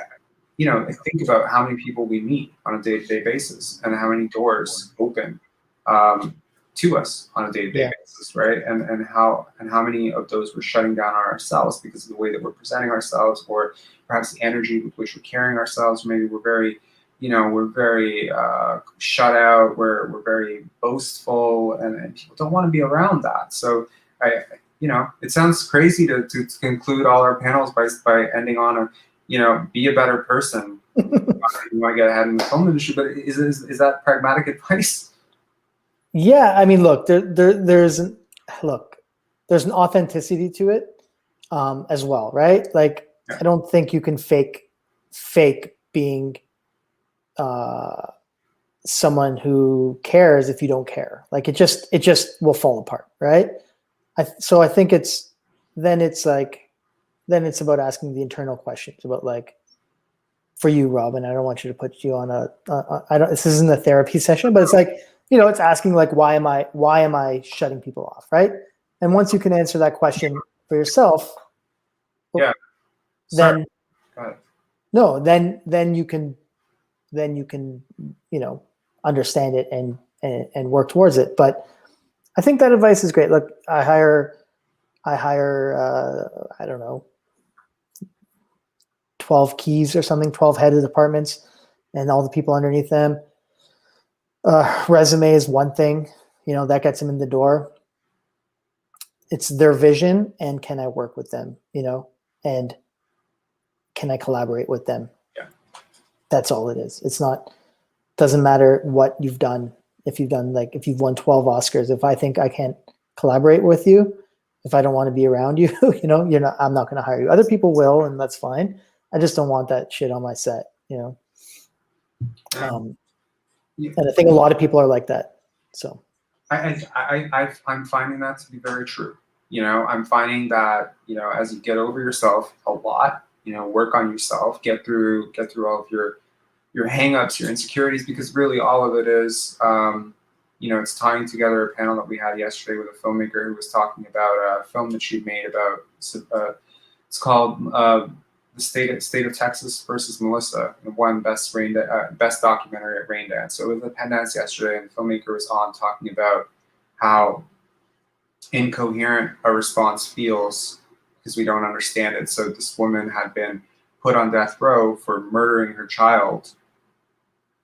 think about how many people we meet on a day-to-day basis, and how many doors open to us on a day-to-day basis, right? And how many of those we're shutting down on ourselves because of the way that we're presenting ourselves, or perhaps the energy with which we're carrying ourselves. Maybe we're very shut out, we're very boastful, and people don't want to be around that. So it sounds crazy to conclude all our panels by ending on a, be a better person. You want to get ahead in the film industry, but is that pragmatic advice? Yeah, I mean, look, there's an authenticity to it as well, right? Like, I don't think you can fake being someone who cares if you don't care. Like, it just will fall apart, right? So I think it's about asking the internal questions about, like, for you, Robin, I don't want you to put you on this isn't a therapy session, but it's like, it's asking, like, why am I shutting people off, right? And once you can answer that question for yourself, then you can understand it and work towards it. But I think that advice is great. Look, I hire I don't know, 12 keys or something, 12 head of departments, and all the people underneath them. Resume is one thing, that gets them in the door. It's their vision, and can I work with them, and can I collaborate with them? Yeah. That's all it is. Doesn't matter what you've done. If you've won 12 Oscars, if I think I can't collaborate with you, if I don't want to be around you, I'm not going to hire you. Other people will, and that's fine. I just don't want that shit on my set, And I think a lot of people are like that. So I'm finding that to be very true. I'm finding that, as you get over yourself a lot, work on yourself, get through all of your hangups, your insecurities, because really all of it is, it's tying together a panel that we had yesterday with a filmmaker who was talking about a film that she'd made about, it's called the state of Texas versus Melissa, and won best documentary at Raindance. So it was a Pendance yesterday, and the filmmaker was on talking about how incoherent a response feels because we don't understand it. So this woman had been put on death row for murdering her child,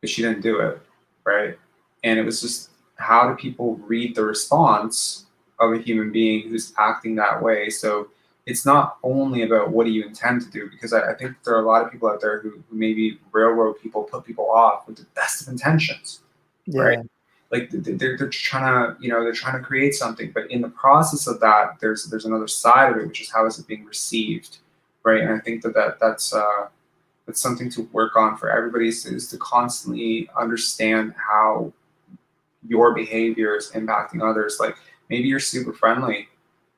but she didn't do it, right? And it was just, how do people read the response of a human being who's acting that way? So it's not only about what do you intend to do, because I think there are a lot of people out there who maybe railroad people, put people off with the best of intentions, right? Like they're trying to, they're trying to create something, but in the process of that, there's another side of it, which is how is it being received, right? And I think that's something to work on for everybody, is to constantly understand how your behavior is impacting others. Like maybe you're super friendly,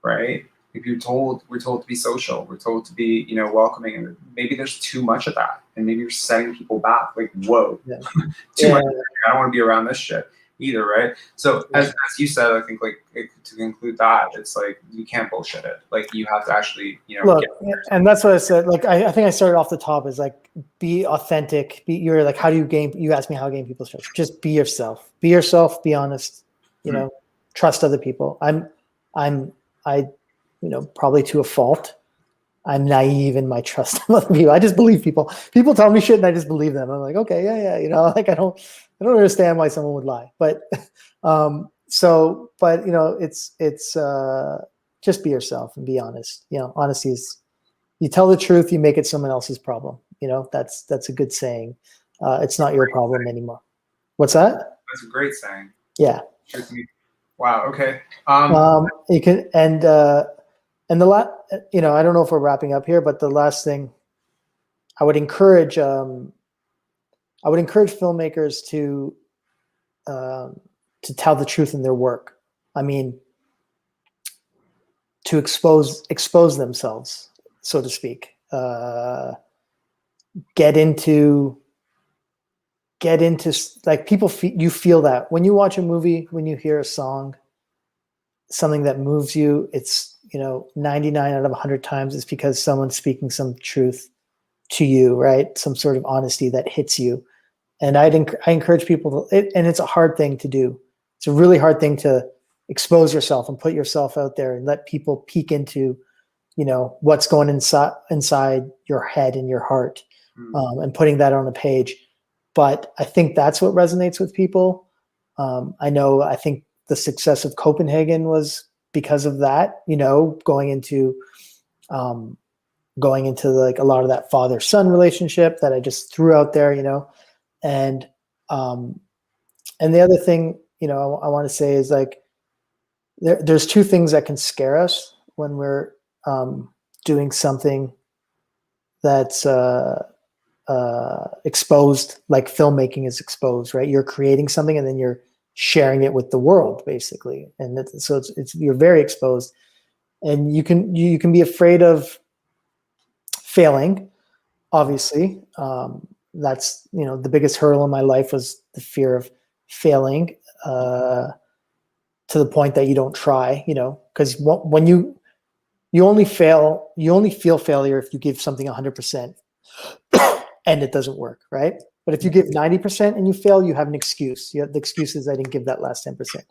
right? If we're told to be social, we're told to be, welcoming, and maybe there's too much of that, and maybe you're setting people back. Like, whoa, too much. I don't want to be around this shit either, right? So as you said, I think to conclude that, it's like you can't bullshit it. Like you have to actually, look, and that's what I said. Like I think I started off the top is like, be authentic. You're like, how do you gain? You asked me how I gain people's trust. Just be yourself. Be yourself. Be honest. Trust other people. I probably to a fault, I'm naive in my trust of other people. I just believe people. People tell me shit and I just believe them. I'm like, okay, yeah. Like I don't understand why someone would lie. But it's just be yourself and be honest. Honesty is, you tell the truth, you make it someone else's problem. That's a good saying. It's not your problem anymore. What's that? That's a great saying. Yeah. Wow. Okay. You can, and the last, I don't know if we're wrapping up here, but the last thing I would encourage filmmakers to tell the truth in their work. I mean, to expose themselves, so to speak. Get into like people. You feel that when you watch a movie, when you hear a song, something that moves you. It's 99 out of 100 times it's because someone's speaking some truth to you, right? Some sort of honesty that hits you. And I encourage people to, and it's a hard thing to do. It's a really hard thing to expose yourself and put yourself out there and let people peek into, what's going inside your head and your heart, and putting that on a page. But I think that's what resonates with people. I think the success of Copenhagen was because of that, going into like a lot of that father-son relationship that I just threw out there, and the other thing, I want to say is like, there's two things that can scare us when we're doing something that's exposed, like filmmaking is exposed, right? You're creating something and then you're sharing it with the world, basically, and so it's you're very exposed, and you can be afraid of failing. Obviously, that's the biggest hurdle in my life was the fear of failing, to the point that you don't try, because when you only feel failure if you give something 100% and it doesn't work, right? But if you give 90% and you fail, you have an excuse. The excuse is I didn't give that last 10%. If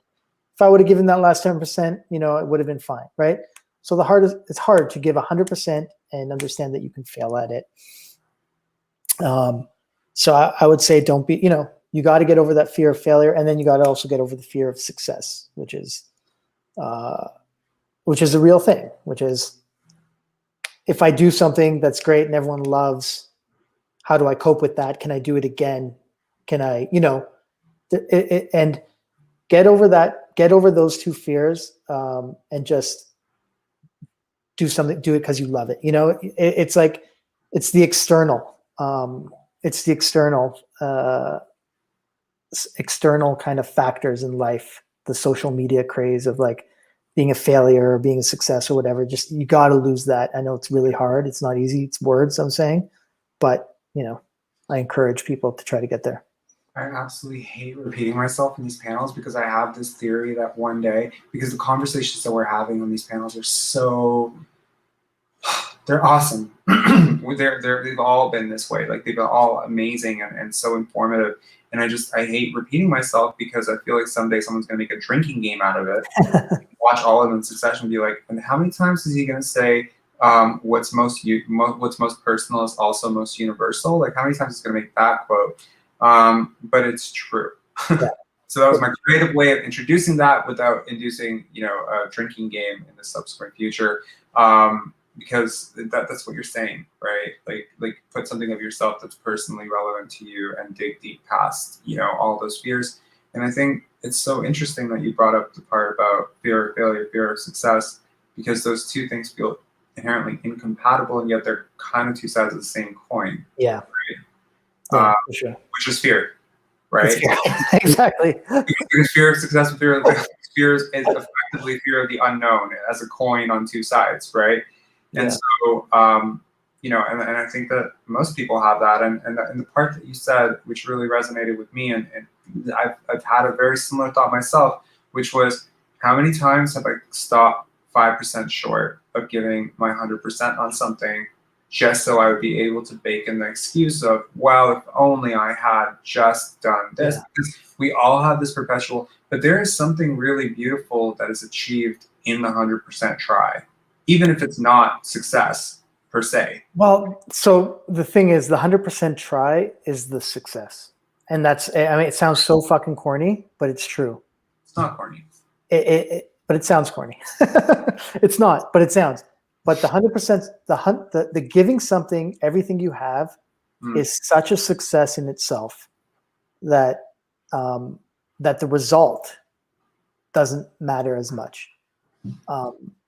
I would have given that last 10%, it would have been fine, right? So it's hard to give 100% and understand that you can fail at it. So I would say don't be, you got to get over that fear of failure, and then you got to also get over the fear of success, which is a real thing, which is, if I do something that's great and everyone loves, how do I cope with that? Can I do it again? Can I, and get over those two fears, and just do it because you love it. It's like, it's the external, external kind of factors in life, the social media craze of like being a failure or being a success or whatever. Just, you got to lose that. I know it's really hard. It's not easy. It's words I'm saying, but I encourage people to try to get there. I absolutely hate repeating myself in these panels, because I have this theory that one day, because the conversations that we're having on these panels are so, they're awesome. They've all been this way. Like, they've been all amazing and so informative. And I hate repeating myself, because I feel like someday someone's going to make a drinking game out of it. Watch all of them in succession and be like, and how many times is he going to say, what's most personal is also most universal? Like, how many times is he going to make that quote? But it's true. Yeah. So that was my creative way of introducing that without inducing, a drinking game in the subsequent future. Because that's what you're saying, right? Like put something of yourself that's personally relevant to you and dig deep past, all those fears. And I think it's so interesting that you brought up the part about fear of failure, fear of success, because those two things feel inherently incompatible, and yet they're kind of two sides of the same coin. Yeah. Right? Yeah, for sure. Which is fear, right? Exactly. Because fear of success and fear is effectively fear of the unknown, as a coin on two sides, right? And so, and I think that most people have that. And the part that you said, which really resonated with me, and I've had a very similar thought myself, which was, how many times have I stopped 5% short of giving my 100% on something, just so I would be able to bake in the excuse of, well, if only I had just done this. Yeah. Because we all have this perpetual, but there is something really beautiful that is achieved in the 100% try, even if it's not success per se. Well, so the thing is, the 100% try is the success. And it sounds so fucking corny, but it's true. It's not corny. But it sounds corny. It's not, but it sounds. But the 100%, the giving something, everything you have, is such a success in itself that that the result doesn't matter as much.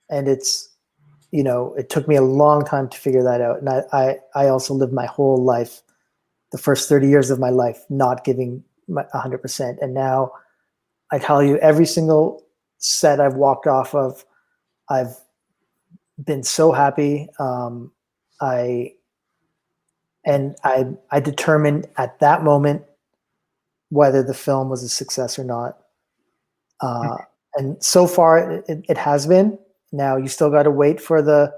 And it's, it took me a long time to figure that out. And I also lived my whole life, the first 30 years of my life, not giving 100%. And now I tell you, every single set I've walked off of, I've been so happy. I determined at that moment whether the film was a success or not. And so far it has been. Now you still got to wait for the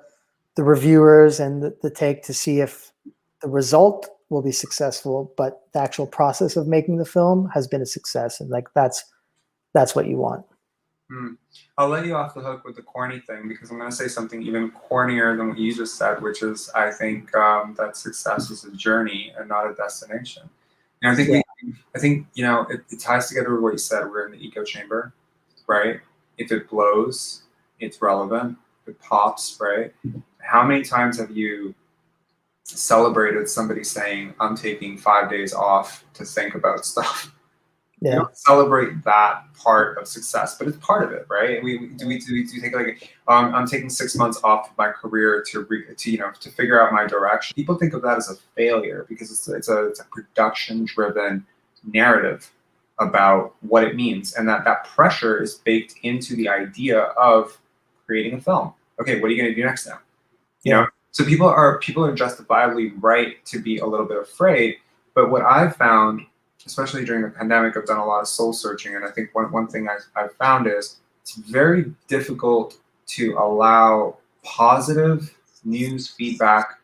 reviewers and the take to see if the result will be successful, but the actual process of making the film has been a success. And like, that's what you want. I'll let you off the hook with the corny thing, because I'm going to say something even cornier than what you just said, which is, I think that success is a journey and not a destination. And I think it ties together with what you said. We're in the echo chamber, right? If it blows, it's relevant. If it pops, right? How many times have you celebrated somebody saying, I'm taking 5 days off to think about stuff? Yeah. You don't celebrate that part of success, but it's part of it, right? We take like, I'm taking 6 months off of my career to figure out my direction. People think of that as a failure, because it's a production-driven narrative about what it means, and that pressure is baked into the idea of creating a film. Okay, what are you going to do next now? You know, so people are justifiably right to be a little bit afraid. But what I've found, especially during the pandemic, I've done a lot of soul searching, and I think one thing I've found is it's very difficult to allow positive news feedback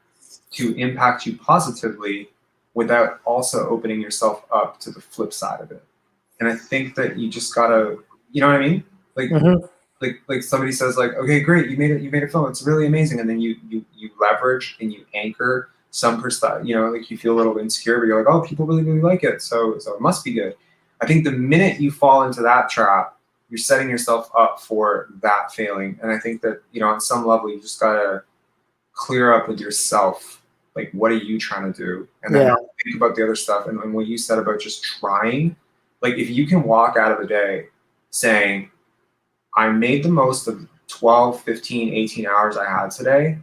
to impact you positively without also opening yourself up to the flip side of it. And I think that you just gotta, you know what I mean? Like, like somebody says, like, okay, great, you made a film, it's really amazing, and then you leverage and you anchor some perspective, you know, like you feel a little insecure, but you're like, oh, people really, really like it, so it must be good. I think the minute you fall into that trap, you're setting yourself up for that failing. And I think that, you know, on some level, you just gotta clear up with yourself. Like, what are you trying to do? And then think about the other stuff. And what you said about just trying, like if you can walk out of a day saying, I made the most of 12, 15, 18 hours I had today.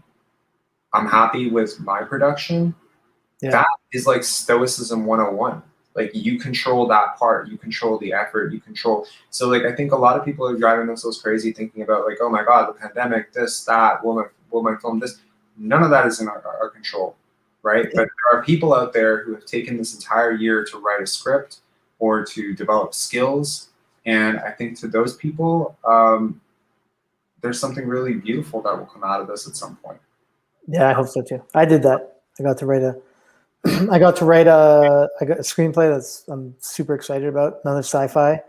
I'm happy with my production. That is like Stoicism 101. Like you control that part, you control the effort, you control. So like I think a lot of people are driving themselves crazy thinking about like, oh my God, the pandemic, this, that, will my film this? None of that is in our control, right? But there are people out there who have taken this entire year to write a script or to develop skills. And I think to those people, there's something really beautiful that will come out of this at some point. Yeah, I hope so too. I did that. I got to write a screenplay I'm super excited about. Another sci-fi,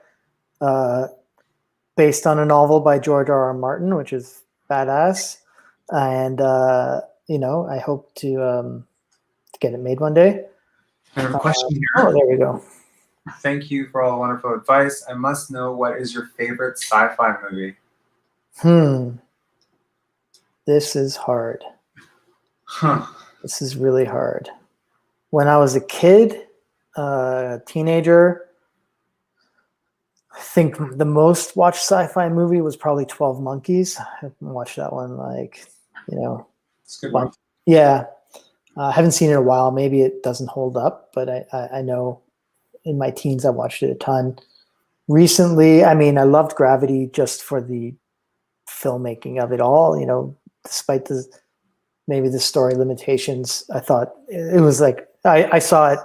based on a novel by George R.R. Martin, which is badass. And you know, I hope to get it made one day. I have a question here. Oh, there we go. Thank you for all the wonderful advice. I must know, what is your favorite sci-fi movie? This is hard. Huh. This is really hard. When I was a kid, teenager, I think the most watched sci-fi movie was probably 12 Monkeys. I haven't watched that one, like, you know. It's a good one. Yeah. I haven't seen it in a while. Maybe it doesn't hold up, but I know in my teens I watched it a ton. Recently, I mean, I loved Gravity just for the filmmaking of it all, you know, despite maybe the story limitations. I thought it was like, I saw it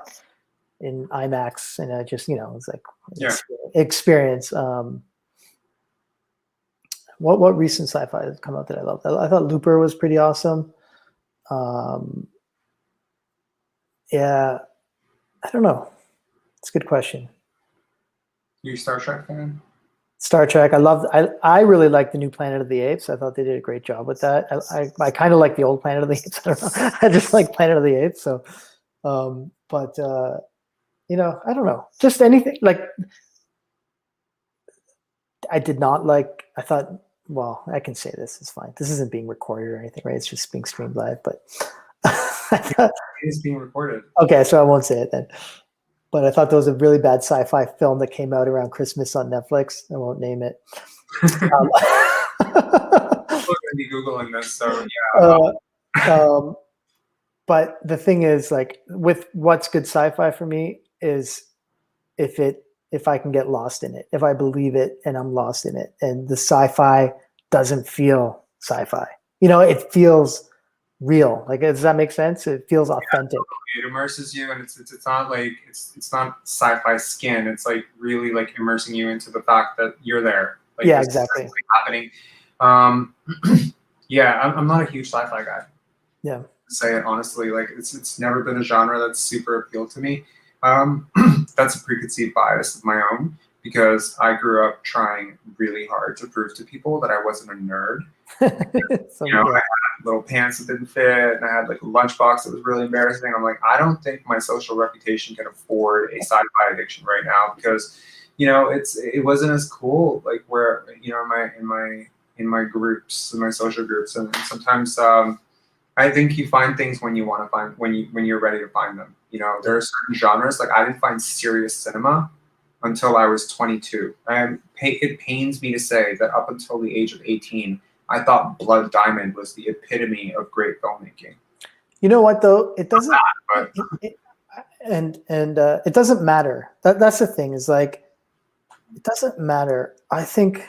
in IMAX and I just, you know, it was like experience. What recent sci-fi has come out that I loved? I thought Looper was pretty awesome. Yeah, I don't know. It's a good question. You a Star Trek fan? Star Trek. I really like the new Planet of the Apes. I thought they did a great job with that. I kind of like the old Planet of the Apes. I don't know. I just like Planet of the Apes. So, but you know, I don't know. Just anything. Like, I did not like. I thought, well, I can say this. It's fine. This isn't being recorded or anything, right? It's just being streamed live. But it is being recorded. Okay, so I won't say it then. But I thought there was a really bad sci-fi film that came out around Christmas on Netflix. I won't name it. I'm going to be Googling this, so yeah. But the thing is, like, with what's good sci-fi for me is if I can get lost in it, if I believe it and I'm lost in it, and the sci-fi doesn't feel sci-fi. You know, it feels real. Like, does that make sense? It feels authentic. Yeah, it immerses you, and it's not like it's not sci-fi skin. It's like really like immersing you into the fact that you're there. Like, yeah, exactly. Happening. Yeah, I'm not a huge sci-fi guy. Yeah. To say it honestly, like it's never been a genre that's super appealed to me. That's a preconceived bias of my own, because I grew up trying really hard to prove to people that I wasn't a nerd. You know, I had little pants that didn't fit, and I had like a lunchbox that was really embarrassing. I'm like, I don't think my social reputation can afford a sci-fi addiction right now, because, you know, it wasn't as cool, like, where, you know, in my groups, in my social groups, and sometimes I think you find things when you want to find, when you're ready to find them. You know, there are certain genres, like I didn't find serious cinema until I was 22. It pains me to say that up until the age of 18, I thought Blood Diamond was the epitome of great filmmaking. You know what, though? It doesn't, it doesn't matter. That's the thing, is like, it doesn't matter. I think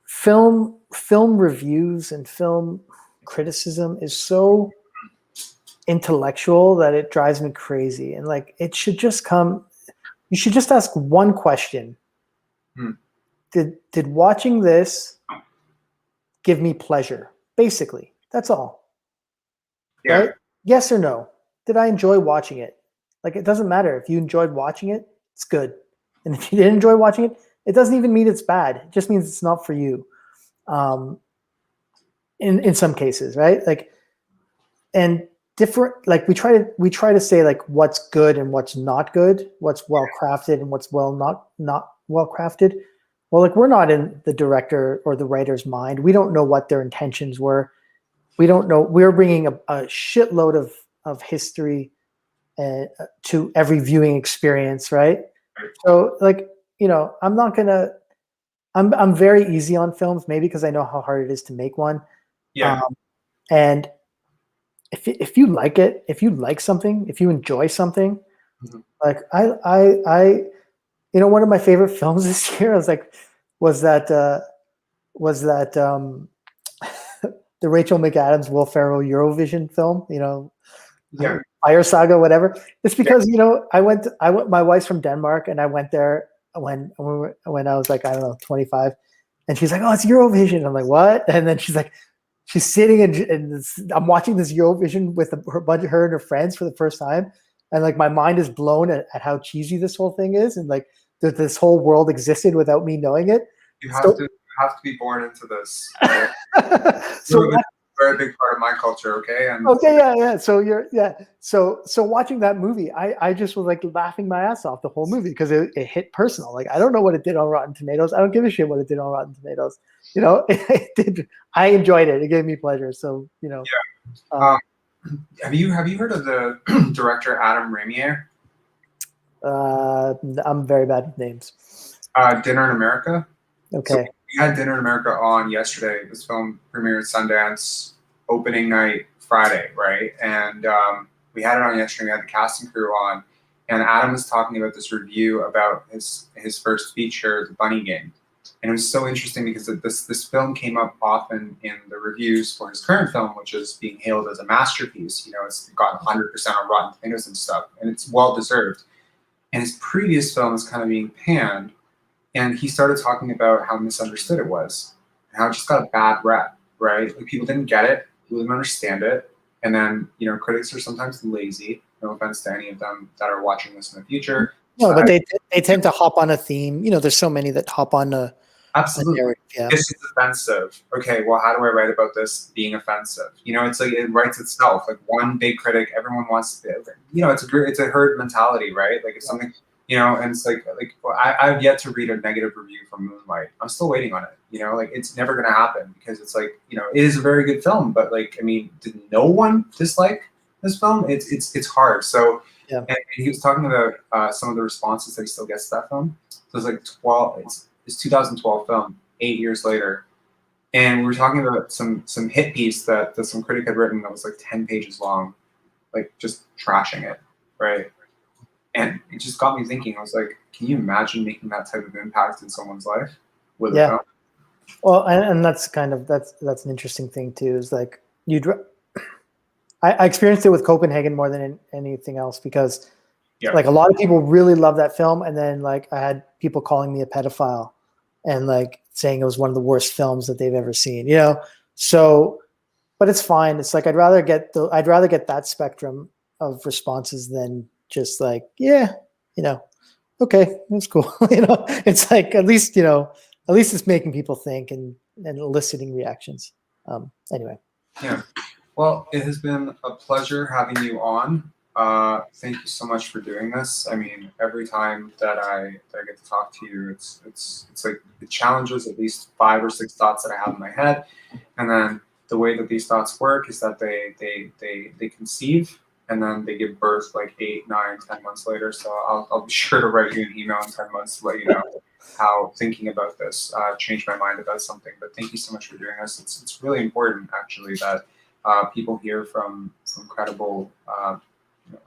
film reviews and film criticism is so intellectual that it drives me crazy. And like, it should just come, you should just ask one question. Did watching this give me pleasure? Basically, that's all. Yeah. Right? Yes or no? Did I enjoy watching it? Like, it doesn't matter. If you enjoyed watching it, it's good. And if you didn't enjoy watching it, it doesn't even mean it's bad. It just means it's not for you. In some cases, right? Like, and different. Like we try to say like what's good and what's not good, what's well crafted and what's not well crafted. Well, like we're not in the director or the writer's mind. We don't know what their intentions were. We don't know. We're bringing a shitload of history to every viewing experience, right? So, like, I'm not gonna. I'm very easy on films, maybe because I know how hard it is to make one. Yeah. And if you like it, if you like something, if you enjoy something, like I one of my favorite films this year, was that the Rachel McAdams, Will Ferrell Eurovision film, Yeah. Fire Saga, whatever. It's because I went. My wife's from Denmark, and I went there when I was like, I don't know, 25, and she's like, "Oh, it's Eurovision." I'm like, "What?" And then she's sitting and I'm watching this Eurovision with her and her friends for the first time, and like my mind is blown at how cheesy this whole thing is, and like that this whole world existed without me knowing it. You have to be born into this. Right? So it's a very big part of my culture, okay? And okay, yeah. So watching that movie, I just was like laughing my ass off the whole movie because it hit personal. Like I don't know what it did on Rotten Tomatoes. I don't give a shit what it did on Rotten Tomatoes. It did. I enjoyed it. It gave me pleasure. So have you heard of the director Adam Ramier? I'm very bad with names. Dinner in America. Okay. So we had Dinner in America on yesterday. This film premiered Sundance opening night Friday, right? And we had it on yesterday. We had the cast and crew on, and Adam was talking about this review about his first feature, The Bunny Game. And it was so interesting because this film came up often in the reviews for his current film, which is being hailed as a masterpiece. It's got 100% on Rotten Tomatoes and stuff, and it's well deserved. And his previous film is kind of being panned, and he started talking about how misunderstood it was, and how it just got a bad rep, right? Like people didn't get it, people didn't understand it, and then critics are sometimes lazy. No offense to any of them that are watching this in the future. No, but they tend to hop on a theme. There's so many that hop on a absolutely. Yeah. This is offensive. Okay, well, how do I write about this being offensive? It's like it writes itself. Like one big critic, everyone wants to. It's a herd mentality, right? Like it's something. And it's like I've yet to read a negative review from Moonlight. I'm still waiting on it. Like it's never gonna happen because it's like it is a very good film, but like I mean, did no one dislike this film? It's hard. So yeah. And he was talking about some of the responses that he still gets to that film. So it's like 12. It's 2012 film, 8 years later, and we were talking about some hit piece that some critic had written that was like 10 pages long, like just trashing it, right? And it just got me thinking. I was like, can you imagine making that type of impact in someone's life with a film? Well, and that's that's an interesting thing too. Is like I experienced it with Copenhagen more than anything else because like a lot of people really love that film, and then like I had people calling me a pedophile and like saying it was one of the worst films that they've ever seen. So, but it's fine. It's like I'd rather get that spectrum of responses than just like okay, that's cool. It's like at least it's making people think and eliciting reactions. Anyway. Yeah. Well, it has been a pleasure having you on. Thank you so much for doing this. I mean, every time that I get to talk to you, it's like it challenges at least 5 or 6 thoughts that I have in my head, and then the way that these thoughts work is that they conceive and then they give birth like 8, 9, 10 months later. So I'll be sure to write you an email in 10 months to let you know how thinking about this changed my mind about something. But thank you so much for doing this. It's really important actually that people hear from credible.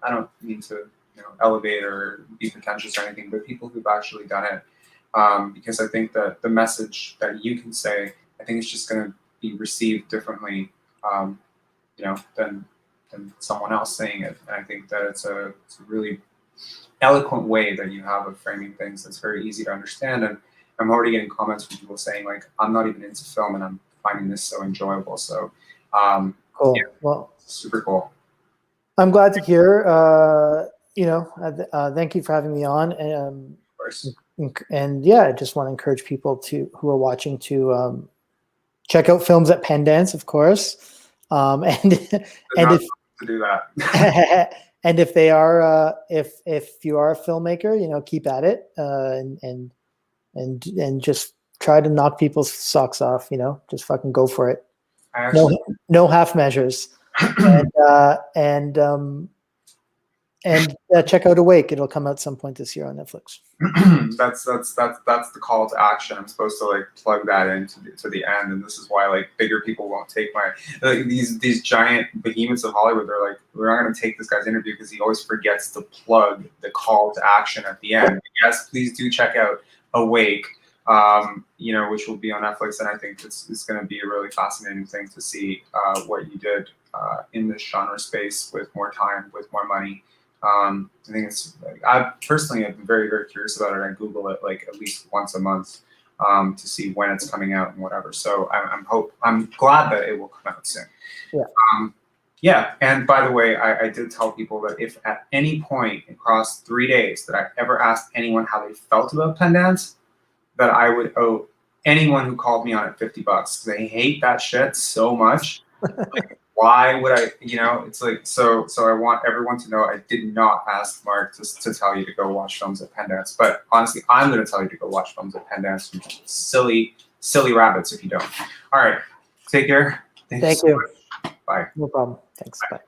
I don't mean to elevate or be pretentious or anything, but people who've actually done it, because I think that the message that you can say, I think it's just going to be received differently, than someone else saying it. And I think that it's a really eloquent way that you have of framing things that's very easy to understand. And I'm already getting comments from people saying like, I'm not even into film and I'm finding this so enjoyable. So cool. Yeah, well, super cool. I'm glad to hear. Thank you for having me on. Of course. And yeah, I just want to encourage people who are watching to check out films at Pendance, of course. And if to do that. And if they are, if you are a filmmaker, you know, keep at it, and just try to knock people's socks off. You know, just fucking go for it. I actually, No half measures. And check out Awake. It'll come out some point this year on Netflix. that's the call to action. I'm supposed to like plug that into to the end, and this is why like bigger people won't take my like, these giant behemoths of Hollywood. They're like, we're not going to take this guy's interview because he always forgets to plug the call to action at the end. Yes, please do check out Awake. You know, which will be on Netflix, and I think it's going to be a really fascinating thing to see what you did in this genre space with more time, with more money. I think I personally have been very, very curious about it. I Google it like at least once a month to see when it's coming out and whatever. So I'm glad that it will come out soon. Yeah. Yeah. And by the way, I did tell people that if at any point across 3 days that I ever asked anyone how they felt about Pendants, that I would owe anyone who called me on it $50 because I hate that shit so much. Like, why would I, you know, it's like, so I want everyone to know I did not ask Mark to tell you to go watch films at Pendants, but honestly, I'm going to tell you to go watch films at Pendants. Silly rabbits if you don't. All right. Take care. Thank you. Bye. No problem. Thanks. Bye.